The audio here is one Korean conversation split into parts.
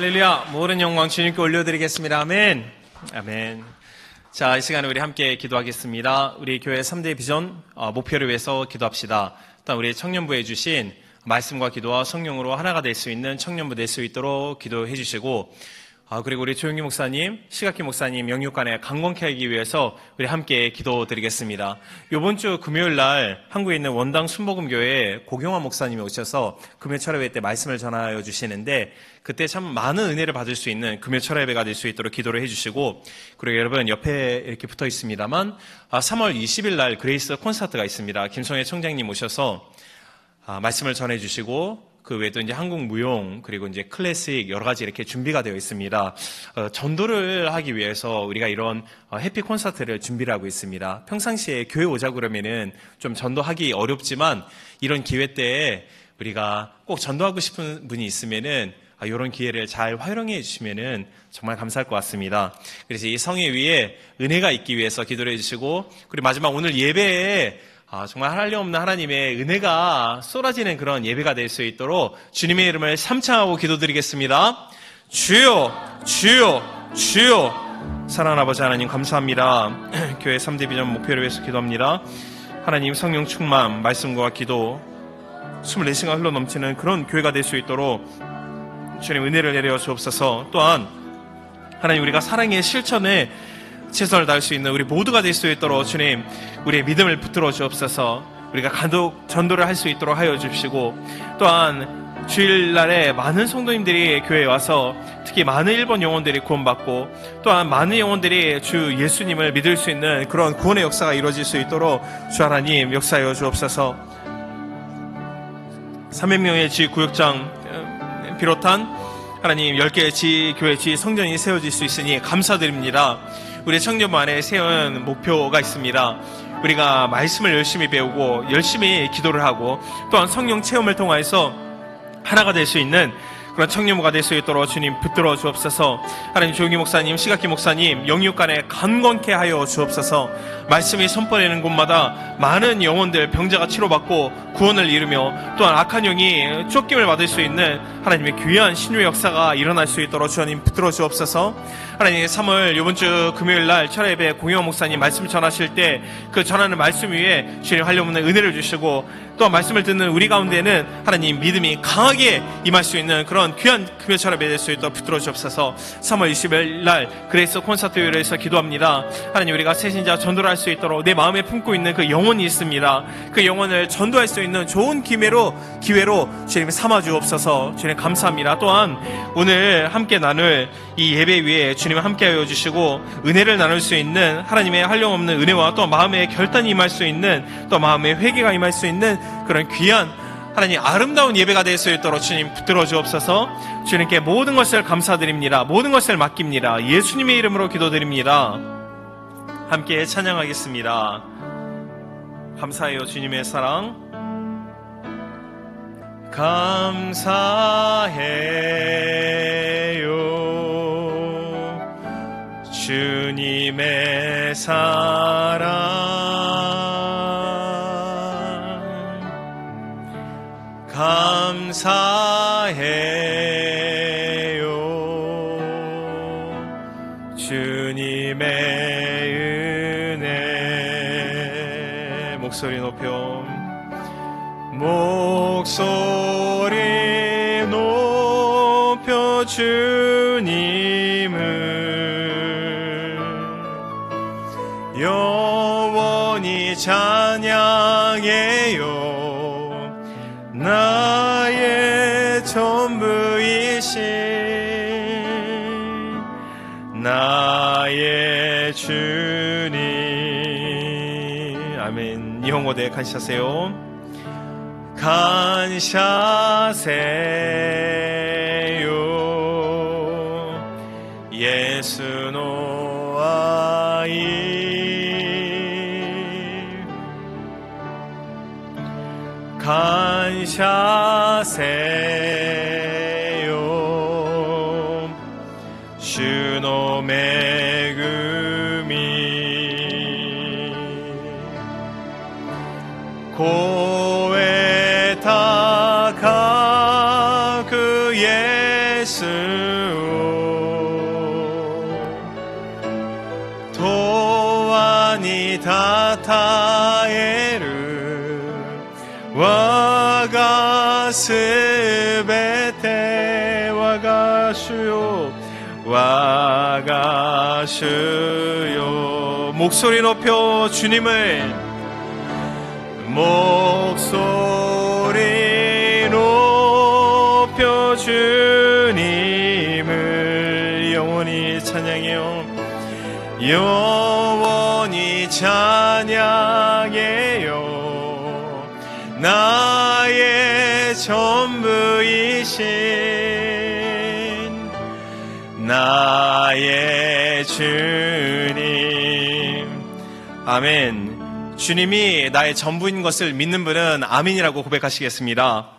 할렐루야. 모든 영광 주님께 올려드리겠습니다. 아멘. 아멘. 자, 이 시간에 우리 함께 기도하겠습니다. 우리 교회 3대 비전 목표를 위해서 기도합시다. 일단 우리 청년부에 주신 말씀과 기도와 성령으로 하나가 될 수 있는 청년부 될 수 있도록 기도해 주시고, 그리고 우리 조용기 목사님, 시각기 목사님 영육간에 강건케 하기 위해서 우리 함께 기도드리겠습니다. 이번 주 금요일 날 한국에 있는 원당 순복음교회에 고경화 목사님이 오셔서 금요 철야회 때 말씀을 전하여 주시는데, 그때 참 많은 은혜를 받을 수 있는 금요 철야회가 될 수 있도록 기도를 해주시고, 그리고 여러분 옆에 이렇게 붙어 있습니다만 3월 20일 날 그레이스 콘서트가 있습니다. 김성애 총장님 오셔서 말씀을 전해주시고, 그 외에도 이제 한국 무용, 그리고 이제 클래식 여러 가지 이렇게 준비가 되어 있습니다. 전도를 하기 위해서 우리가 이런 해피 콘서트를 준비를 하고 있습니다. 평상시에 교회 오자고 그러면은 좀 전도하기 어렵지만, 이런 기회 때에 우리가 꼭 전도하고 싶은 분이 있으면은 이런 기회를 잘 활용해 주시면은 정말 감사할 것 같습니다. 그래서 이 성회 위에 은혜가 있기 위해서 기도를 해주시고, 그리고 마지막 오늘 예배에 정말 한량없는 하나님의 은혜가 쏟아지는 그런 예배가 될 수 있도록 주님의 이름을 삼창하고 기도드리겠습니다. 주여, 주여, 주여. 사랑하는 아버지 하나님 감사합니다. 교회 3대 비전 목표를 위해서 기도합니다. 하나님 성령 충만, 말씀과 기도 24시간 흘러넘치는 그런 교회가 될 수 있도록 주님 은혜를 내려 주옵소서. 또한 하나님 우리가 사랑의 실천에 최선을 다할 수 있는 우리 모두가 될 수 있도록 주님 우리의 믿음을 붙들어 주옵소서. 우리가 간독 전도를 할 수 있도록 하여 주시고, 또한 주일날에 많은 성도님들이 교회에 와서 특히 많은 일본 영혼들이 구원받고, 또한 많은 영혼들이 주 예수님을 믿을 수 있는 그런 구원의 역사가 이루어질 수 있도록 주 하나님 역사하여 주옵소서. 300명의 지구역장 비롯한 하나님 10개의 지교회 지성전이 세워질 수 있으니 감사드립니다. 우리 청년부 안에 세운 목표가 있습니다. 우리가 말씀을 열심히 배우고 열심히 기도를 하고, 또한 성령 체험을 통해서 하나가 될 수 있는 그런 청년부가 될 수 있도록 주님 붙들어 주옵소서. 하나님 조용기 목사님, 시각기 목사님 영육간에 강건케 하여 주옵소서. 말씀이 선포되는 곳마다 많은 영혼들 병자가 치료받고 구원을 이루며, 또한 악한 영이 쫓김을 받을 수 있는 하나님의 귀한 신유의 역사가 일어날 수 있도록 주님 붙들어 주옵소서. 하나님 3월 이번 주 금요일 날 철야예배 공영원 목사님 말씀 전하실 때 그 전하는 말씀 위에 주님 한량없는 은혜를 주시고, 또 말씀을 듣는 우리 가운데는 하나님 믿음이 강하게 임할 수 있는 그런 귀한 금요 철야예배 될 수 있도록 붙들어 주옵소서. 3월 20일 날 그레이스 콘서트를 위해서 기도합니다. 하나님 우리가 새신자 전도를 할 수 있도록 내 마음에 품고 있는 그 영혼이 있습니다. 그 영혼을 전도할 수 있는 좋은 기회로 주님 삼아 주옵소서. 주님 감사합니다. 또한 오늘 함께 나눌 이 예배 위에 주님 함께하여 주시고, 은혜를 나눌 수 있는 하나님의 한량없는 은혜와 또 마음의 결단이 임할 수 있는, 또 마음의 회개가 임할 수 있는 그런 귀한 하나님 아름다운 예배가 될 수 있도록 주님 붙들어 주옵소서. 주님께 모든 것을 감사드립니다. 모든 것을 맡깁니다. 예수님의 이름으로 기도드립니다. 함께 찬양하겠습니다. 감사해요 주님의 사랑. 감사해요 주님의 사랑. 감사해요 주님의 은혜. 목소리 높여 주님을 영원히 찬양해요. 나의 전부이신 나의 주님. 아멘. 일본어대 간시하세요. 간시하세요 예수 노아이. 간시하세요 주노恵み 고에 다가 그 예수 아니다 타에르 와가 스베테 와가 주요 목소리 높여 주님을 목소리 높여 주님을 영원히 찬양해요. 영원히 찬양해요. 나의 전부이신 나의 주님. 아멘. 주님이 나의 전부인 것을 믿는 분은 아멘이라고 고백하시겠습니다.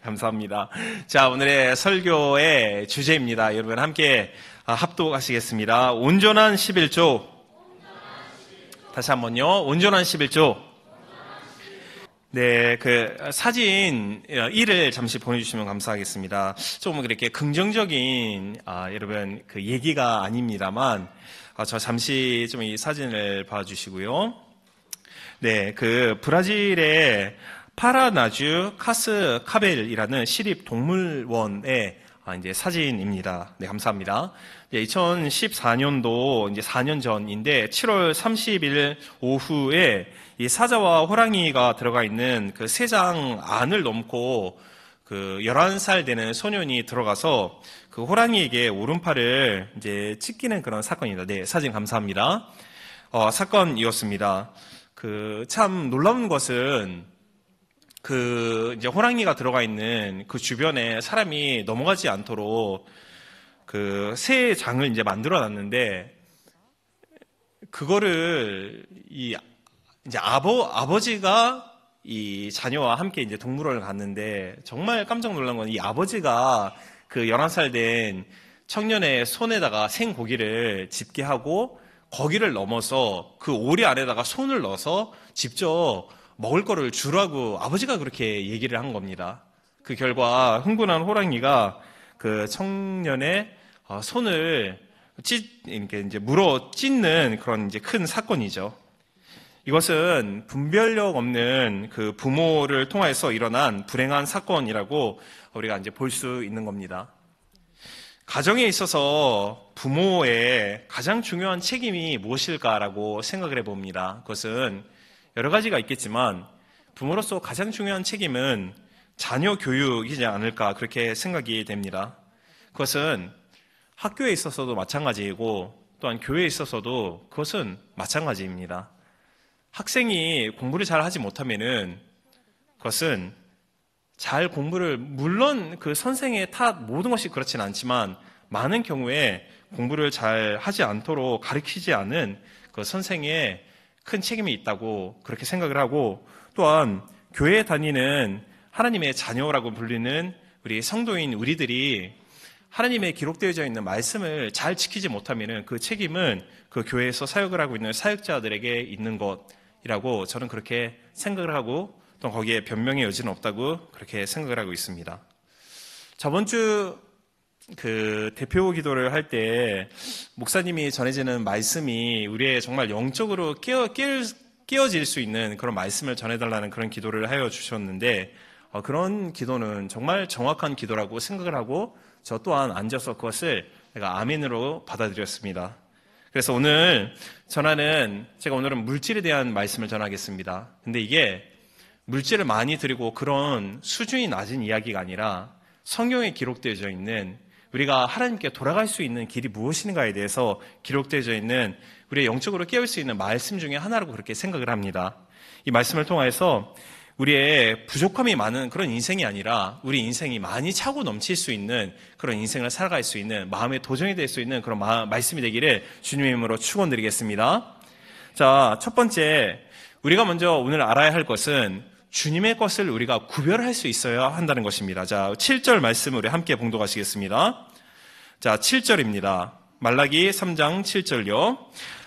감사합니다. 자, 오늘의 설교의 주제입니다. 여러분 함께 합독하시겠습니다. 온전한 11조. 다시 한번요. 온전한 11조. 네, 그 사진 1을 잠시 보내주시면 감사하겠습니다. 조금 그렇게 긍정적인 여러분 그 얘기가 아닙니다만 저 잠시 좀 이 사진을 봐주시고요. 네, 그 브라질의 파라나주 카스카벨이라는 시립 동물원의 이제 사진입니다. 네, 감사합니다. 네, 2014년도 이제 4년 전인데 7월 30일 오후에 이 사자와 호랑이가 들어가 있는 그 새장 안을 넘고 그 11살 되는 소년이 들어가서 그 호랑이에게 오른팔을 이제 찢기는 그런 사건입니다. 네, 사진 감사합니다. 사건이었습니다. 그 참 놀라운 것은 그 이제 호랑이가 들어가 있는 그 주변에 사람이 넘어가지 않도록 그 새 장을 이제 만들어 놨는데 그거를 이제 아버지가 이 자녀와 함께 이제 동물원을 갔는데 정말 깜짝 놀란 건 이 아버지가 그 11살 된 청년의 손에다가 생고기를 집게하고 거기를 넘어서 그 오리 안에다가 손을 넣어서 직접 먹을 거를 주라고 아버지가 그렇게 얘기를 한 겁니다. 그 결과 흥분한 호랑이가 그 청년의 손을 이렇게 이제 물어 찢는 그런 이제 큰 사건이죠. 이것은 분별력 없는 그 부모를 통해서 일어난 불행한 사건이라고 우리가 이제 볼 수 있는 겁니다. 가정에 있어서 부모의 가장 중요한 책임이 무엇일까라고 생각을 해봅니다. 그것은 여러 가지가 있겠지만 부모로서 가장 중요한 책임은 자녀 교육이지 않을까 그렇게 생각이 됩니다. 그것은 학교에 있어서도 마찬가지이고 또한 교회에 있어서도 그것은 마찬가지입니다. 학생이 공부를 잘 하지 못하면은 그것은 잘 공부를 물론 그 선생의 탓 모든 것이 그렇지는 않지만 많은 경우에 공부를 잘 하지 않도록 가르치지 않은 그 선생의 큰 책임이 있다고 그렇게 생각을 하고 또한 교회에 다니는 하나님의 자녀라고 불리는 우리 성도인 우리들이 하나님의 기록되어져 있는 말씀을 잘 지키지 못하면은 그 책임은 그 교회에서 사역을 하고 있는 사역자들에게 있는 것이라고 저는 그렇게 생각을 하고 또 거기에 변명의 여지는 없다고 그렇게 생각을 하고 있습니다. 저번 주 그 대표 기도를 할 때 목사님이 전해지는 말씀이 우리의 정말 영적으로 깨어질 수 있는 그런 말씀을 전해달라는 그런 기도를 하여 주셨는데 그런 기도는 정말 정확한 기도라고 생각을 하고 저 또한 앉아서 그것을 내가 아멘으로 받아들였습니다. 그래서 오늘 제가 오늘은 물질에 대한 말씀을 전하겠습니다. 근데 이게 물질을 많이 드리고 그런 수준이 낮은 이야기가 아니라 성경에 기록되어져 있는 우리가 하나님께 돌아갈 수 있는 길이 무엇인가에 대해서 기록되어져 있는 우리의 영적으로 깨울 수 있는 말씀 중에 하나라고 그렇게 생각을 합니다. 이 말씀을 통해서 우리의 부족함이 많은 그런 인생이 아니라 우리 인생이 많이 차고 넘칠 수 있는 그런 인생을 살아갈 수 있는 마음의 도전이 될 수 있는 그런 말씀이 되기를 주님의 이름으로 축원드리겠습니다. 자, 첫 번째 우리가 먼저 오늘 알아야 할 것은 주님의 것을 우리가 구별할 수 있어야 한다는 것입니다. 자, 7절 말씀 우리 함께 봉독하시겠습니다. 자, 7절입니다. 말라기 3장 7절요.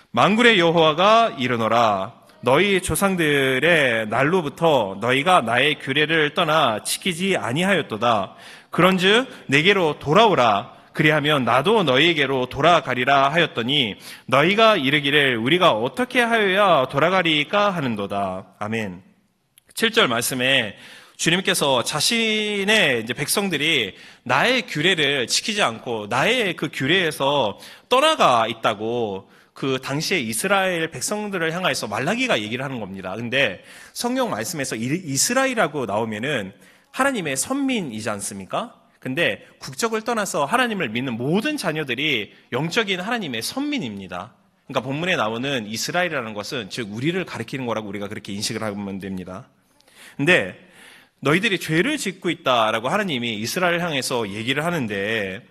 만군의 여호와가 이르노라. 너희 조상들의 날로부터 너희가 나의 규례를 떠나 지키지 아니하였도다. 그런즉 내게로 돌아오라. 그리하면 나도 너희에게로 돌아가리라 하였더니 너희가 이르기를 우리가 어떻게 하여야 돌아가리까 하는도다. 아멘. 7절 말씀에 주님께서 자신의 이제 백성들이 나의 규례를 지키지 않고 나의 그 규례에서 떠나가 있다고 그 당시에 이스라엘 백성들을 향해서 말라기가 얘기를 하는 겁니다. 근데 성경 말씀에서 이스라엘이라고 나오면은 하나님의 선민이지 않습니까? 근데 국적을 떠나서 하나님을 믿는 모든 자녀들이 영적인 하나님의 선민입니다. 그러니까 본문에 나오는 이스라엘이라는 것은 즉 우리를 가리키는 거라고 우리가 그렇게 인식을 하면 됩니다. 근데 너희들이 죄를 짓고 있다라고 하나님이 이스라엘을 향해서 얘기를 하는데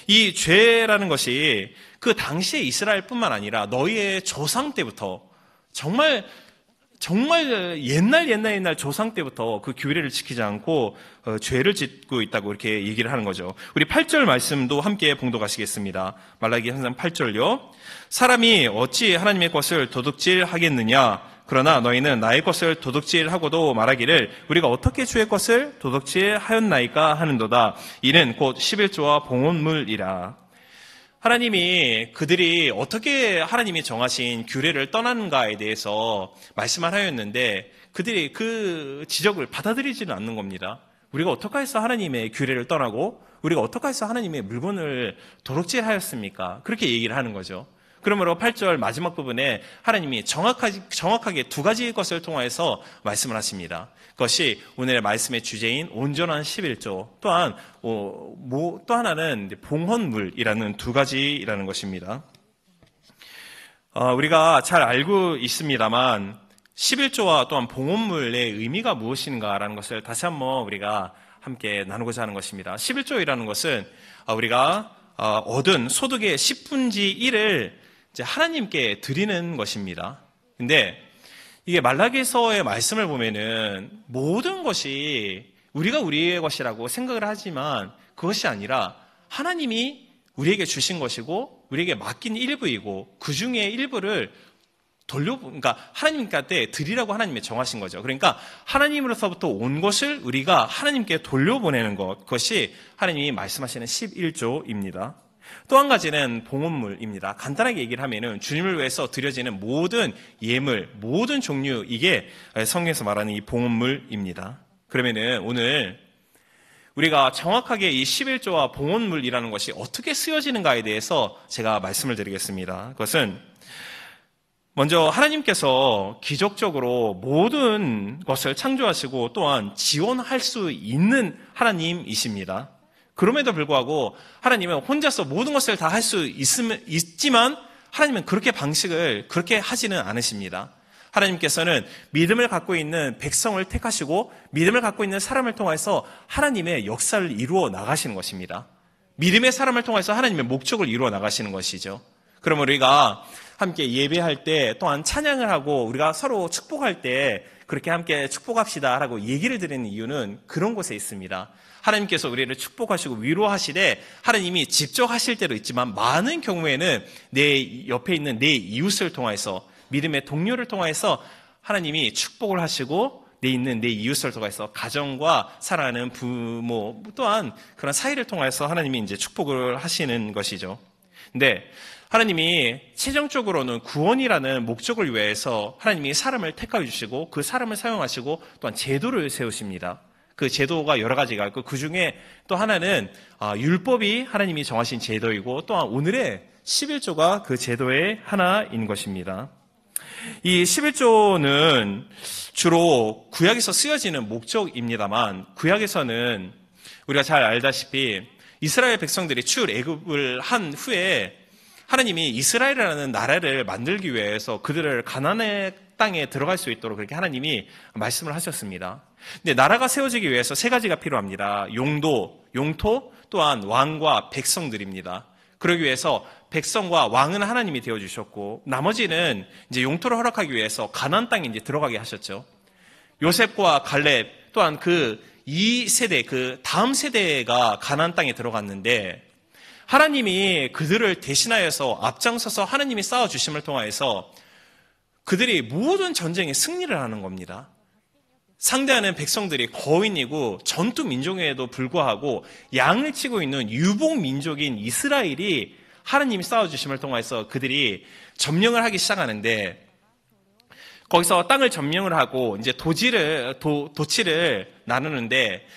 이 죄라는 것이 그 당시의 이스라엘뿐만 아니라 너희의 조상 때부터 정말 옛날 조상 때부터 그 규례를 지키지 않고 죄를 짓고 있다고 이렇게 얘기를 하는 거죠. 우리 8절 말씀도 함께 봉독하시겠습니다. 말라기 항상 8절요. 사람이 어찌 하나님의 것을 도둑질하겠느냐? 그러나 너희는 나의 것을 도둑질하고도 말하기를 우리가 어떻게 주의 것을 도둑질하였나이까 하는도다. 이는 곧 11조와 봉헌물이라. 하나님이 그들이 어떻게 하나님이 정하신 규례를 떠나는가에 대해서 말씀을 하였는데 그들이 그 지적을 받아들이지는 않는 겁니다. 우리가 어떻게 해서 하나님의 규례를 떠나고 우리가 어떻게 해서 하나님의 물건을 도둑질하였습니까? 그렇게 얘기를 하는 거죠. 그러므로 8절 마지막 부분에 하나님이 정확하게 두 가지 것을 통해서 말씀을 하십니다. 그것이 오늘의 말씀의 주제인 온전한 11조, 또한 또 하나는 봉헌물이라는 두 가지라는 것입니다. 우리가 잘 알고 있습니다만 11조와 또한 봉헌물의 의미가 무엇인가라는 것을 다시 한번 우리가 함께 나누고자 하는 것입니다. 11조이라는 것은 우리가 얻은 소득의 10분의 1을 이제 하나님께 드리는 것입니다. 근데 이게 말라기서의 말씀을 보면은 모든 것이 우리가 우리의 것이라고 생각을 하지만 그것이 아니라 하나님이 우리에게 주신 것이고 우리에게 맡긴 일부이고 그 중에 일부를 그러니까 하나님께 드리라고 하나님이 정하신 거죠. 그러니까 하나님으로서부터 온 것을 우리가 하나님께 돌려보내는 것, 그것이 하나님이 말씀하시는 11조입니다. 또 한 가지는 봉헌물입니다. 간단하게 얘기를 하면은 주님을 위해서 드려지는 모든 예물, 모든 종류, 이게 성경에서 말하는 이 봉헌물입니다. 그러면은 오늘 우리가 정확하게 이 11조와 봉헌물이라는 것이 어떻게 쓰여지는가에 대해서 제가 말씀을 드리겠습니다. 그것은 먼저 하나님께서 기적적으로 모든 것을 창조하시고 또한 지원할 수 있는 하나님이십니다. 그럼에도 불구하고 하나님은 혼자서 모든 것을 다 할 수 있지만 하나님은 그렇게 하지는 않으십니다. 하나님께서는 믿음을 갖고 있는 백성을 택하시고 믿음을 갖고 있는 사람을 통해서 하나님의 역사를 이루어 나가시는 것입니다. 믿음의 사람을 통해서 하나님의 목적을 이루어 나가시는 것이죠. 그러면 우리가 함께 예배할 때 또한 찬양을 하고 우리가 서로 축복할 때 그렇게 함께 축복합시다 라고 얘기를 드리는 이유는 그런 곳에 있습니다. 하나님께서 우리를 축복하시고 위로하시되 하나님이 직접 하실 때도 있지만 많은 경우에는 내 옆에 있는 내 이웃을 통해서 믿음의 동료를 통해서 하나님이 축복을 하시고 내 이웃을 통해서 가정과 사랑하는 부모 또한 그런 사이를 통해서 하나님이 이제 축복을 하시는 것이죠. 근데 하나님이 최종적으로는 구원이라는 목적을 위해서 하나님이 사람을 택하여 주시고 그 사람을 사용하시고 또한 제도를 세우십니다. 그 제도가 여러 가지가 있고 그 중에 또 하나는 율법이 하나님이 정하신 제도이고 또한 오늘의 11조가 그 제도의 하나인 것입니다. 이 11조는 주로 구약에서 쓰여지는 목적입니다만 구약에서는 우리가 잘 알다시피 이스라엘 백성들이 출애굽을 한 후에 하나님이 이스라엘이라는 나라를 만들기 위해서 그들을 가나안의 땅에 들어갈 수 있도록 그렇게 하나님이 말씀을 하셨습니다. 근데 나라가 세워지기 위해서 세 가지가 필요합니다. 용토, 또한 왕과 백성들입니다. 그러기 위해서 백성과 왕은 하나님이 되어주셨고 나머지는 이제 용토를 허락하기 위해서 가나안 땅에 이제 들어가게 하셨죠. 요셉과 갈렙 또한 그 다음 세대가 가나안 땅에 들어갔는데 하나님이 그들을 대신하여서 앞장서서 하나님이 싸워주심을 통하여서 그들이 모든 전쟁에 승리를 하는 겁니다. 상대하는 백성들이 거인이고 전투 민족에도 불구하고 양을 치고 있는 유복 민족인 이스라엘이 하나님이 싸워주심을 통해서 그들이 점령을 하기 시작하는데, 거기서 땅을 점령을 하고 이제 도치를 나누는데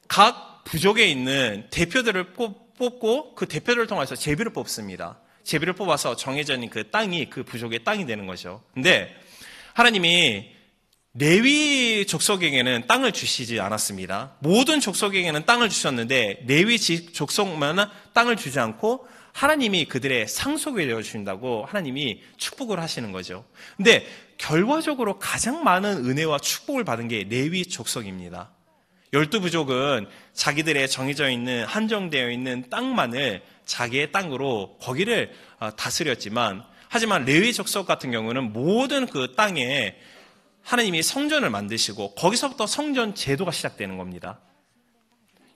각 부족에 있는 대표들을 뽑고 그 대표들을 통해서 제비를 뽑습니다. 제비를 뽑아서 정해져 있는 그 땅이 그 부족의 땅이 되는 거죠. 근데 하나님이 레위 족속에게는 땅을 주시지 않았습니다. 모든 족속에게는 땅을 주셨는데 레위 족속만 땅을 주지 않고 하나님이 그들의 상속을 내어주신다고 하나님이 축복을 하시는 거죠. 근데 결과적으로 가장 많은 은혜와 축복을 받은 게 레위 족속입니다. 12부족은 자기들의 정해져 있는 한정되어 있는 땅만을 자기의 땅으로 거기를 다스렸지만, 하지만 레위 족속 같은 경우는 모든 그 땅에 하나님이 성전을 만드시고 거기서부터 성전 제도가 시작되는 겁니다.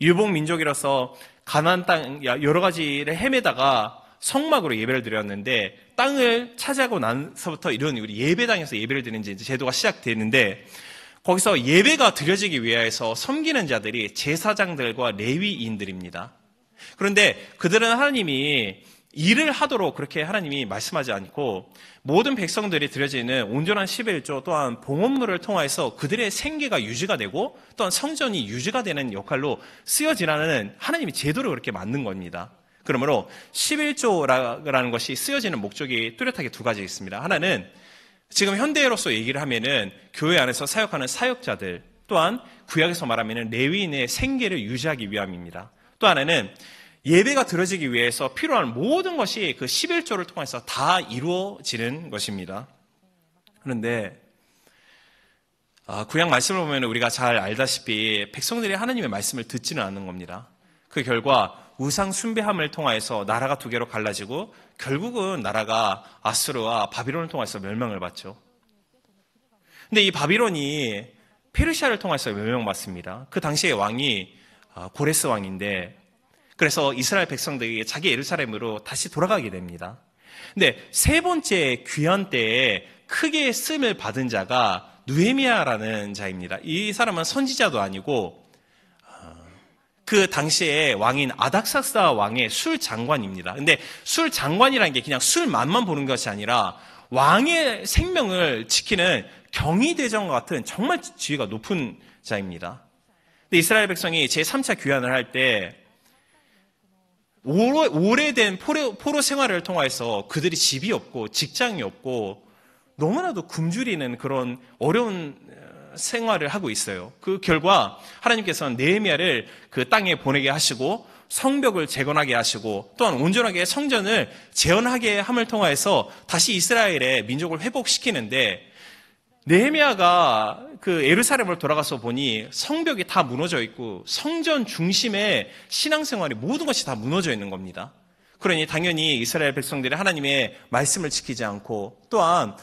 유복 민족이라서 가나안 땅 여러 가지를 헤매다가 성막으로 예배를 드렸는데, 땅을 차지하고 나서부터 이런 우리 예배당에서 예배를 드리는 제도가 시작되는데, 거기서 예배가 드려지기 위해서 섬기는 자들이 제사장들과 레위인들입니다. 그런데 그들은 하나님이 일을 하도록 그렇게 하나님이 말씀하지 않고 모든 백성들이 드려지는 온전한 11조 또한 봉헌물을 통해서 그들의 생계가 유지가 되고 또한 성전이 유지가 되는 역할로 쓰여지라는 하나님이 제도를 그렇게 만든 겁니다. 그러므로 11조라는 것이 쓰여지는 목적이 뚜렷하게 두 가지 있습니다. 하나는 지금 현대로서 얘기를 하면은 교회 안에서 사역하는 사역자들, 또한 구약에서 말하면은 레위인의 생계를 유지하기 위함입니다. 또 하나는 예배가 드려지기 위해서 필요한 모든 것이 그 11조를 통해서 다 이루어지는 것입니다. 그런데 구약 말씀을 보면 우리가 잘 알다시피 백성들이 하나님의 말씀을 듣지는 않는 겁니다. 그 결과 우상 숭배함을 통해서 나라가 두 개로 갈라지고 결국은 나라가 아수르와 바빌론을 통해서 멸망을 받죠. 근데 이 바빌론이 페르시아를 통해서 멸망받습니다. 그 당시의 왕이 고레스 왕인데, 그래서 이스라엘 백성들이 자기 예루살렘으로 다시 돌아가게 됩니다. 근데 세 번째 귀환 때에 크게 쓰임을 받은 자가 느헤미야라는 자입니다. 이 사람은 선지자도 아니고 그 당시에 왕인 아닥사스다 왕의 술 장관입니다. 근데 술 장관이라는 게 그냥 술 맛만 보는 것이 아니라 왕의 생명을 지키는 경위대장과 같은 정말 지위가 높은 자입니다. 근데 이스라엘 백성이 제3차 귀환을 할 때 오래된 포로 생활을 통해서 그들이 집이 없고 직장이 없고 너무나도 굶주리는 그런 어려운 생활을 하고 있어요. 그 결과 하나님께서는 느헤미야를 그 땅에 보내게 하시고 성벽을 재건하게 하시고 또한 온전하게 성전을 재건하게 함을 통해서 다시 이스라엘의 민족을 회복시키는데, 느헤미야가 그 예루살렘을 돌아가서 보니 성벽이 다 무너져 있고 성전 중심의 신앙생활이 모든 것이 다 무너져 있는 겁니다. 그러니 당연히 이스라엘 백성들이 하나님의 말씀을 지키지 않고 또한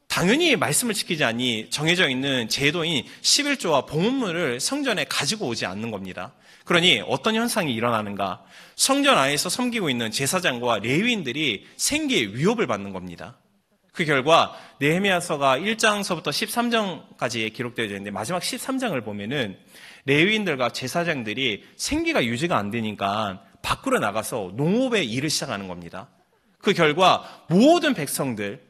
당연히 말씀을 지키지 않니 정해져 있는 제도인 11조와 봉헌물을 성전에 가지고 오지 않는 겁니다. 그러니 어떤 현상이 일어나는가? 성전 안에서 섬기고 있는 제사장과 레위인들이 생계에 위협을 받는 겁니다. 그 결과 느헤미야서가 1장서부터 13장까지 기록되어 있는데 마지막 13장을 보면은 레위인들과 제사장들이 생계가 유지가 안 되니까 밖으로 나가서 농업의 일을 시작하는 겁니다. 그 결과 모든 백성들,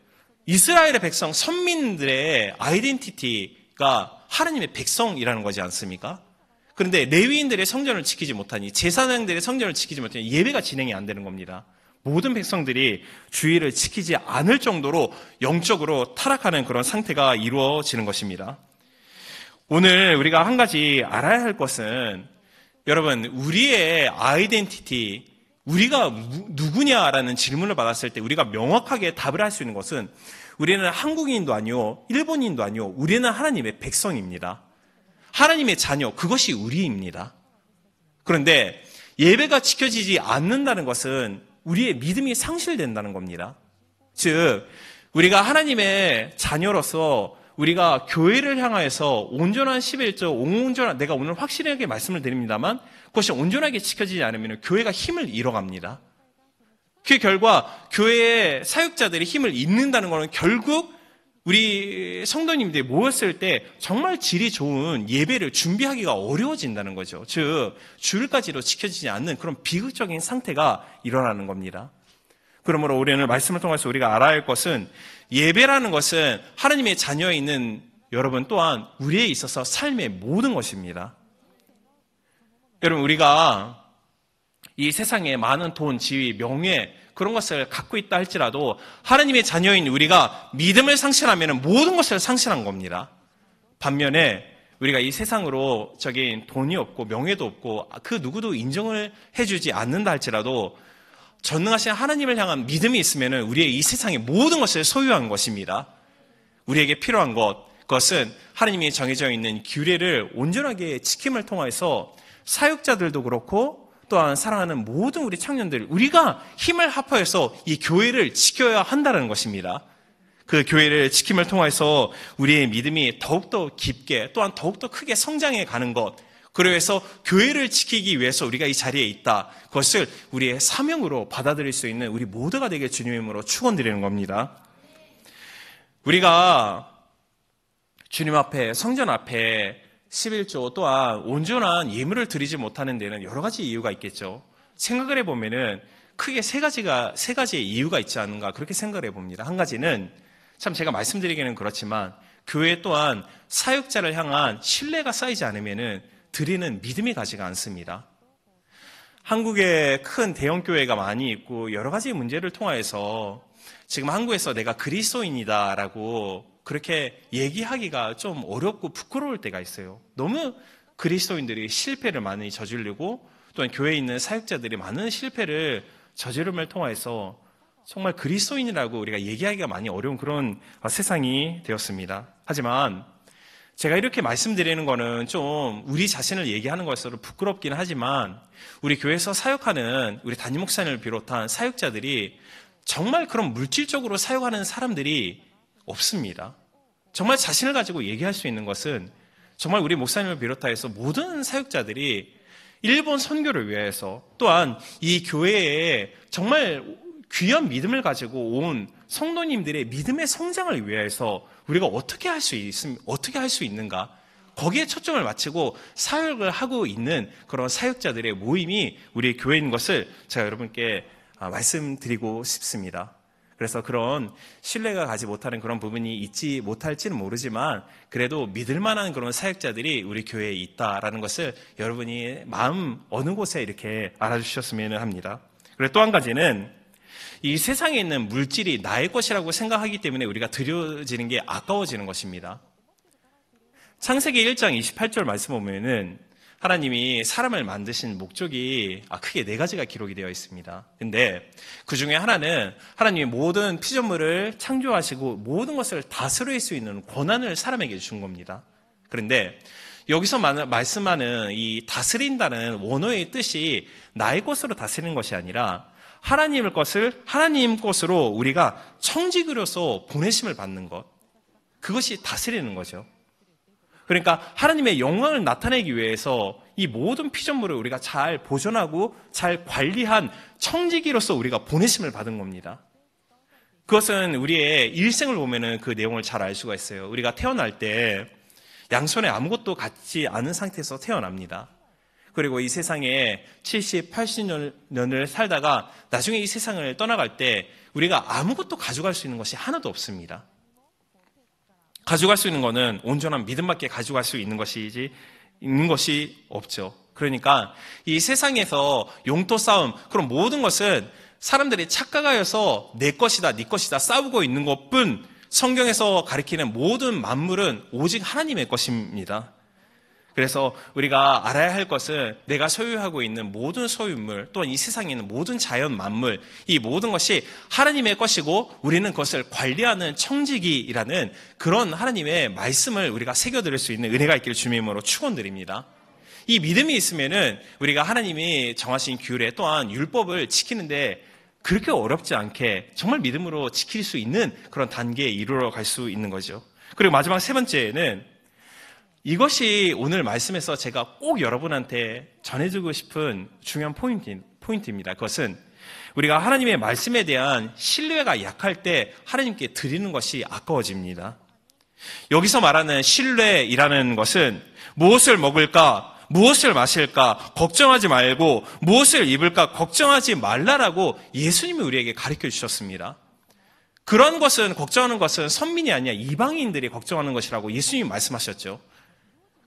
이스라엘의 백성, 선민들의 아이덴티티가 하나님의 백성이라는 거지 않습니까? 그런데 레위인들의 성전을 지키지 못하니, 제사장들의 성전을 지키지 못하니 예배가 진행이 안 되는 겁니다. 모든 백성들이 주의를 지키지 않을 정도로 영적으로 타락하는 그런 상태가 이루어지는 것입니다. 오늘 우리가 한 가지 알아야 할 것은, 여러분, 우리의 아이덴티티, 우리가 누구냐라는 질문을 받았을 때 우리가 명확하게 답을 할 수 있는 것은, 우리는 한국인도 아니요, 일본인도 아니요, 우리는 하나님의 백성입니다. 하나님의 자녀, 그것이 우리입니다. 그런데 예배가 지켜지지 않는다는 것은 우리의 믿음이 상실된다는 겁니다. 즉, 우리가 하나님의 자녀로서 우리가 교회를 향하여서 온전한 11조, 온전한, 내가 오늘 확실하게 말씀을 드립니다만 그것이 온전하게 지켜지지 않으면 교회가 힘을 잃어갑니다. 그 결과 교회의 사역자들이 힘을 잃는다는 것은 결국 우리 성도님들이 모였을 때 정말 질이 좋은 예배를 준비하기가 어려워진다는 거죠. 즉, 주일까지도 지켜지지 않는 그런 비극적인 상태가 일어나는 겁니다. 그러므로 우리는 말씀을 통해서 우리가 알아야 할 것은 예배라는 것은 하나님의 자녀에 있는 여러분 또한 우리에 있어서 삶의 모든 것입니다. 여러분, 우리가 이 세상에 많은 돈, 지위, 명예 그런 것을 갖고 있다 할지라도 하나님의 자녀인 우리가 믿음을 상실하면 모든 것을 상실한 겁니다. 반면에 우리가 이 세상으로 돈이 없고 명예도 없고 그 누구도 인정을 해주지 않는다 할지라도 전능하신 하나님을 향한 믿음이 있으면 우리의 이 세상의 모든 것을 소유한 것입니다. 우리에게 필요한 그것은 하나님이 정해져 있는 규례를 온전하게 지킴을 통해서 사역자들도 그렇고 또한 사랑하는 모든 우리 청년들, 우리가 힘을 합하여서 이 교회를 지켜야 한다는 것입니다. 그 교회를 지킴을 통해서 우리의 믿음이 더욱더 깊게 또한 더욱더 크게 성장해 가는 것, 그래서 교회를 지키기 위해서 우리가 이 자리에 있다. 그것을 우리의 사명으로 받아들일 수 있는 우리 모두가 되게 주님의 이름으로 축원드리는 겁니다. 우리가 주님 앞에, 성전 앞에 11조 또한 온전한 예물을 드리지 못하는 데는 여러 가지 이유가 있겠죠. 생각을 해보면은 크게 세 가지의 이유가 있지 않는가 그렇게 생각을 해봅니다. 한 가지는 참 제가 말씀드리기는 그렇지만 교회 또한 사역자를 향한 신뢰가 쌓이지 않으면은 드리는 믿음이 가지가 않습니다. 한국에 큰 대형교회가 많이 있고 여러 가지 문제를 통하여서 지금 한국에서 내가 그리스도인이다라고 그렇게 얘기하기가 좀 어렵고 부끄러울 때가 있어요. 너무 그리스도인들이 실패를 많이 저지르고 또한 교회에 있는 사역자들이 많은 실패를 저지름을 통해서 정말 그리스도인이라고 우리가 얘기하기가 많이 어려운 그런 세상이 되었습니다. 하지만 제가 이렇게 말씀드리는 거는 좀 우리 자신을 얘기하는 것으로 부끄럽긴 하지만 우리 교회에서 사역하는 우리 담임 목사님을 비롯한 사역자들이 정말 그런 물질적으로 사역하는 사람들이 없습니다. 정말 자신을 가지고 얘기할 수 있는 것은 정말 우리 목사님을 비롯해서 모든 사역자들이 일본 선교를 위해서 또한 이 교회에 정말 귀한 믿음을 가지고 온 성도님들의 믿음의 성장을 위해서 우리가 어떻게 할 수 있는가 거기에 초점을 맞추고 사역을 하고 있는 그런 사역자들의 모임이 우리 교회인 것을 제가 여러분께 말씀드리고 싶습니다. 그래서 그런 신뢰가 가지 못하는 그런 부분이 있지 못할지는 모르지만 그래도 믿을 만한 그런 사역자들이 우리 교회에 있다라는 것을 여러분이 마음 어느 곳에 이렇게 알아주셨으면 합니다. 그리고 또 한 가지는 이 세상에 있는 물질이 나의 것이라고 생각하기 때문에 우리가 드려지는 게 아까워지는 것입니다. 창세기 1장 28절 말씀 보면은 하나님이 사람을 만드신 목적이 크게 4가지가 기록이 되어 있습니다. 근데 그 중에 하나는 하나님이 모든 피조물을 창조하시고 모든 것을 다스릴 수 있는 권한을 사람에게 준 겁니다. 그런데 여기서 말씀하는 이 다스린다는 원어의 뜻이 나의 것으로 다스리는 것이 아니라 하나님 것으로 우리가 청지기로서 보내심을 받는 것, 그것이 다스리는 거죠. 그러니까 하나님의 영광을 나타내기 위해서 이 모든 피조물을 우리가 잘 보존하고 잘 관리한 청지기로서 우리가 보내심을 받은 겁니다. 그것은 우리의 일생을 보면은 그 내용을 잘 알 수가 있어요. 우리가 태어날 때 양손에 아무것도 갖지 않은 상태에서 태어납니다. 그리고 이 세상에 70, 80년을 살다가 나중에 이 세상을 떠나갈 때 우리가 아무것도 가져갈 수 있는 것이 하나도 없습니다. 가져갈 수 있는 것은 온전한 믿음밖에 가져갈 수 있는 것이 없죠. 그러니까 이 세상에서 용토 싸움, 그런 모든 것은 사람들이 착각하여서 내 것이다, 네 것이다 싸우고 있는 것뿐 성경에서 가리키는 모든 만물은 오직 하나님의 것입니다. 그래서 우리가 알아야 할 것은 내가 소유하고 있는 모든 소유물 또한 이 세상에 있는 모든 자연 만물 이 모든 것이 하나님의 것이고 우리는 그것을 관리하는 청지기라는 그런 하나님의 말씀을 우리가 새겨들을 수 있는 은혜가 있기를 주님의 이름으로 축원드립니다. 이 믿음이 있으면은 우리가 하나님이 정하신 규례 또한 율법을 지키는데 그렇게 어렵지 않게 정말 믿음으로 지킬 수 있는 그런 단계에 이르러 갈 수 있는 거죠. 그리고 마지막 3번째는 이것이 오늘 말씀에서 제가 꼭 여러분한테 전해주고 싶은 중요한 포인트입니다. 그것은 우리가 하나님의 말씀에 대한 신뢰가 약할 때 하나님께 드리는 것이 아까워집니다. 여기서 말하는 신뢰이라는 것은 무엇을 먹을까, 무엇을 마실까 걱정하지 말고 무엇을 입을까 걱정하지 말라라고 예수님이 우리에게 가르쳐 주셨습니다. 그런 것은, 걱정하는 것은 선민이 아니라 이방인들이 걱정하는 것이라고 예수님이 말씀하셨죠.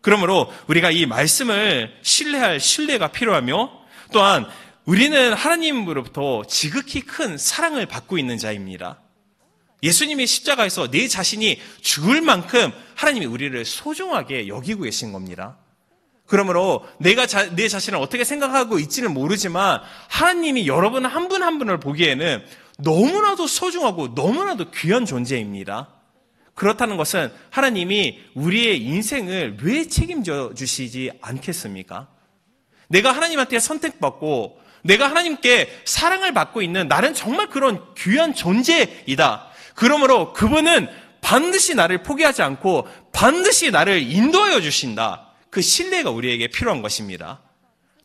그러므로 우리가 이 말씀을 신뢰할 신뢰가 필요하며, 또한 우리는 하나님으로부터 지극히 큰 사랑을 받고 있는 자입니다. 예수님이 십자가에서 내 자신이 죽을 만큼 하나님이 우리를 소중하게 여기고 계신 겁니다. 그러므로 내가 내 자신을 어떻게 생각하고 있지는 모르지만 하나님이 여러분 한 분 한 분을 보기에는 너무나도 소중하고 너무나도 귀한 존재입니다. 그렇다는 것은 하나님이 우리의 인생을 왜 책임져 주시지 않겠습니까? 내가 하나님한테 선택받고 내가 하나님께 사랑을 받고 있는 나는 정말 그런 귀한 존재이다. 그러므로 그분은 반드시 나를 포기하지 않고 반드시 나를 인도하여 주신다. 그 신뢰가 우리에게 필요한 것입니다.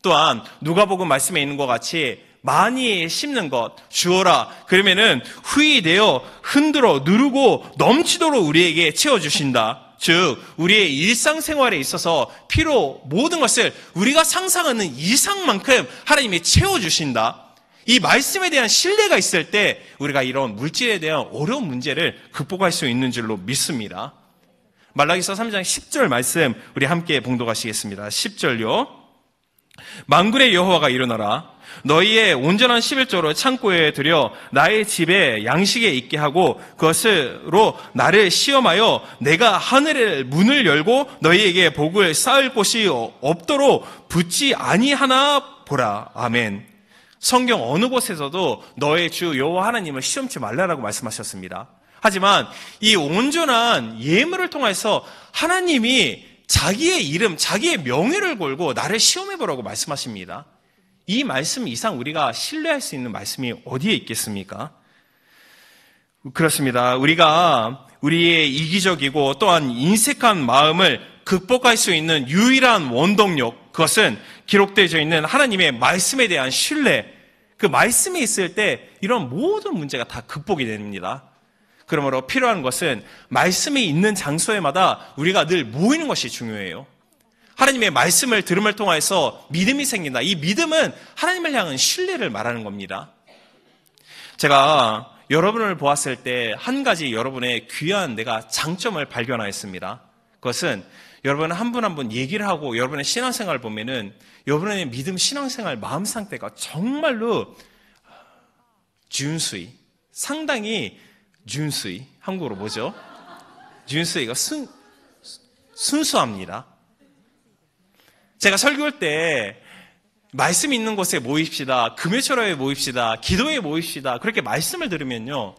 또한 누가복음 말씀에 있는 것 같이 많이 심는 것 주어라 그러면은 후히 되어 흔들어 누르고 넘치도록 우리에게 채워주신다. 즉 우리의 일상생활에 있어서 필요 모든 것을 우리가 상상하는 이상만큼 하나님이 채워주신다. 이 말씀에 대한 신뢰가 있을 때 우리가 이런 물질에 대한 어려운 문제를 극복할 수 있는 줄로 믿습니다. 말라기서 3장 10절 말씀 우리 함께 봉독하시겠습니다. 10절요. 만군의 여호와가 일어나라. 너희의 온전한 11조로 창고에 들여 나의 집에 양식에 있게 하고 그것으로 나를 시험하여 내가 하늘의 문을 열고 너희에게 복을 쌓을 곳이 없도록 붙지 아니하나 보라. 아멘. 성경 어느 곳에서도 너의 주 여호와 하나님을 시험치 말라라고 말씀하셨습니다. 하지만 이 온전한 예물을 통해서 하나님이 자기의 이름, 자기의 명예를 걸고 나를 시험해보라고 말씀하십니다. 이 말씀 이상 우리가 신뢰할 수 있는 말씀이 어디에 있겠습니까? 그렇습니다. 우리가 우리의 이기적이고 또한 인색한 마음을 극복할 수 있는 유일한 원동력, 그것은 기록되어 있는 하나님의 말씀에 대한 신뢰, 그 말씀이 있을 때 이런 모든 문제가 다 극복이 됩니다. 그러므로 필요한 것은 말씀이 있는 장소에마다 우리가 늘 모이는 것이 중요해요. 하나님의 말씀을 들음을 통해서 믿음이 생긴다. 이 믿음은 하나님을 향한 신뢰를 말하는 겁니다. 제가 여러분을 보았을 때 한 가지 여러분의 귀한 내가 장점을 발견하였습니다. 그것은 여러분 한 분 한 분 얘기를 하고 여러분의 신앙생활을 보면은 여러분의 믿음 신앙생활 마음 상태가 정말로 준수히, 상당히 준수히, 한국어로 뭐죠? 준수히가 순수합니다. 제가 설교할 때 말씀 있는 곳에 모입시다, 금요철에 모입시다, 기도에 모입시다 그렇게 말씀을 들으면요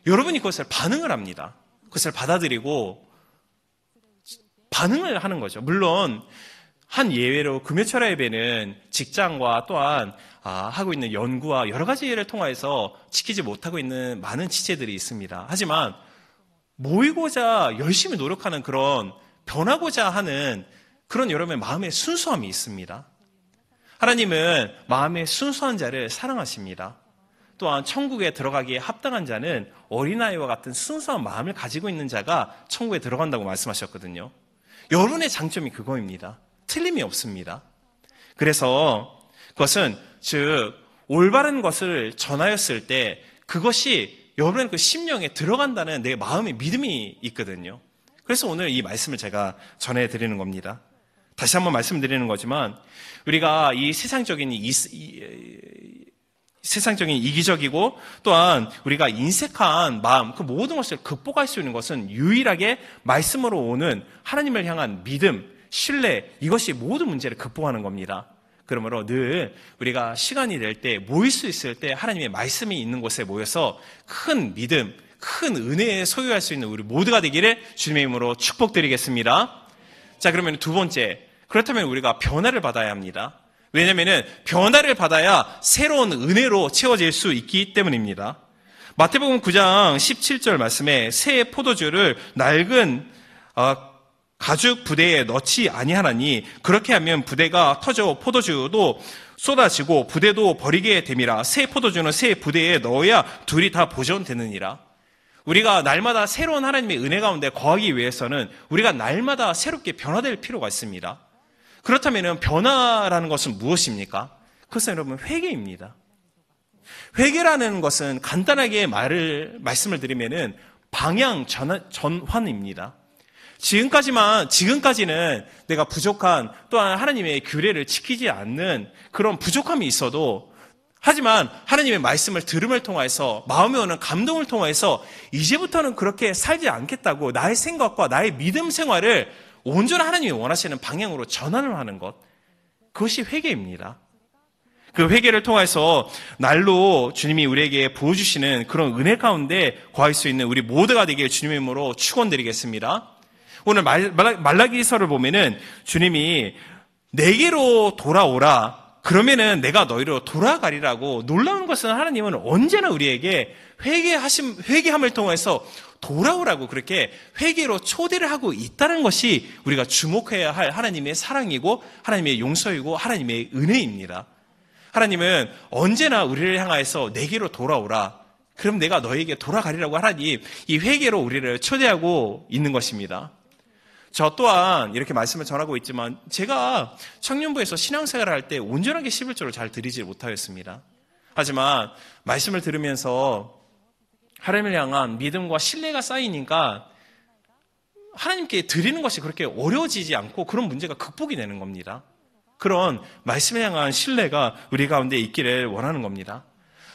여러분이 그것을 반응을 합니다. 그것을 받아들이고 반응을 하는 거죠. 물론 한 예외로 금요철 예배는 직장과 또한 하고 있는 연구와 여러 가지를 통해서 지키지 못하고 있는 많은 지체들이 있습니다. 하지만 모이고자 열심히 노력하는 그런 변하고자 하는 그런 여러분의 마음의 순수함이 있습니다. 하나님은 마음의 순수한 자를 사랑하십니다. 또한 천국에 들어가기에 합당한 자는 어린아이와 같은 순수한 마음을 가지고 있는 자가 천국에 들어간다고 말씀하셨거든요. 여러분의 장점이 그거입니다. 틀림이 없습니다. 그래서 그것은 즉 올바른 것을 전하였을 때 그것이 여러분의 그 심령에 들어간다는 내 마음의 믿음이 있거든요. 그래서 오늘 이 말씀을 제가 전해드리는 겁니다. 다시 한번 말씀드리는 거지만 우리가 이 세상적인 이기적이고 또한 우리가 인색한 마음 그 모든 것을 극복할 수 있는 것은 유일하게 말씀으로 오는 하나님을 향한 믿음, 신뢰 이것이 모든 문제를 극복하는 겁니다. 그러므로 늘 우리가 시간이 될 때 모일 수 있을 때 하나님의 말씀이 있는 곳에 모여서 큰 믿음, 큰 은혜에 소유할 수 있는 우리 모두가 되기를 주님의 이름으로 축복드리겠습니다. 자, 그러면 두 번째, 그렇다면 우리가 변화를 받아야 합니다. 왜냐하면 변화를 받아야 새로운 은혜로 채워질 수 있기 때문입니다. 마태복음 9장 17절 말씀에 새 포도주를 낡은 가죽 부대에 넣지 아니하나니 그렇게 하면 부대가 터져 포도주도 쏟아지고 부대도 버리게 됨이라. 새 포도주는 새 부대에 넣어야 둘이 다 보존되느니라. 우리가 날마다 새로운 하나님의 은혜 가운데 거하기 위해서는 우리가 날마다 새롭게 변화될 필요가 있습니다. 그렇다면 변화라는 것은 무엇입니까? 그것은 여러분 회개입니다. 회개라는 것은 간단하게 말씀을 드리면은 방향 전환입니다. 지금까지는 내가 부족한, 또한 하나님의 규례를 지키지 않는 그런 부족함이 있어도, 하지만 하나님의 말씀을 들음을 통해서 마음에 오는 감동을 통해서 이제부터는 그렇게 살지 않겠다고 나의 생각과 나의 믿음 생활을 온전히 하나님이 원하시는 방향으로 전환을 하는 것, 그것이 회개입니다. 그 회개를 통해서 날로 주님이 우리에게 부어주시는 그런 은혜 가운데 거할 수 있는 우리 모두가 되길 주님의 이름으로 축원드리겠습니다. 오늘 말라기서를 보면은 주님이 내게로 돌아오라, 그러면은 내가 너희로 돌아가리라고. 놀라운 것은 하나님은 언제나 우리에게 회개함을 통해서 돌아오라고 그렇게 회개로 초대를 하고 있다는 것이 우리가 주목해야 할 하나님의 사랑이고 하나님의 용서이고 하나님의 은혜입니다. 하나님은 언제나 우리를 향하여서 내게로 돌아오라, 그럼 내가 너에게 돌아가리라고 하나님, 이 회개로 우리를 초대하고 있는 것입니다. 저 또한 이렇게 말씀을 전하고 있지만 제가 청년부에서 신앙생활을 할 때 온전하게 11조를 잘 드리지 못하였습니다. 하지만 말씀을 들으면서 하나님을 향한 믿음과 신뢰가 쌓이니까 하나님께 드리는 것이 그렇게 어려워지지 않고 그런 문제가 극복이 되는 겁니다. 그런 말씀을 향한 신뢰가 우리 가운데 있기를 원하는 겁니다.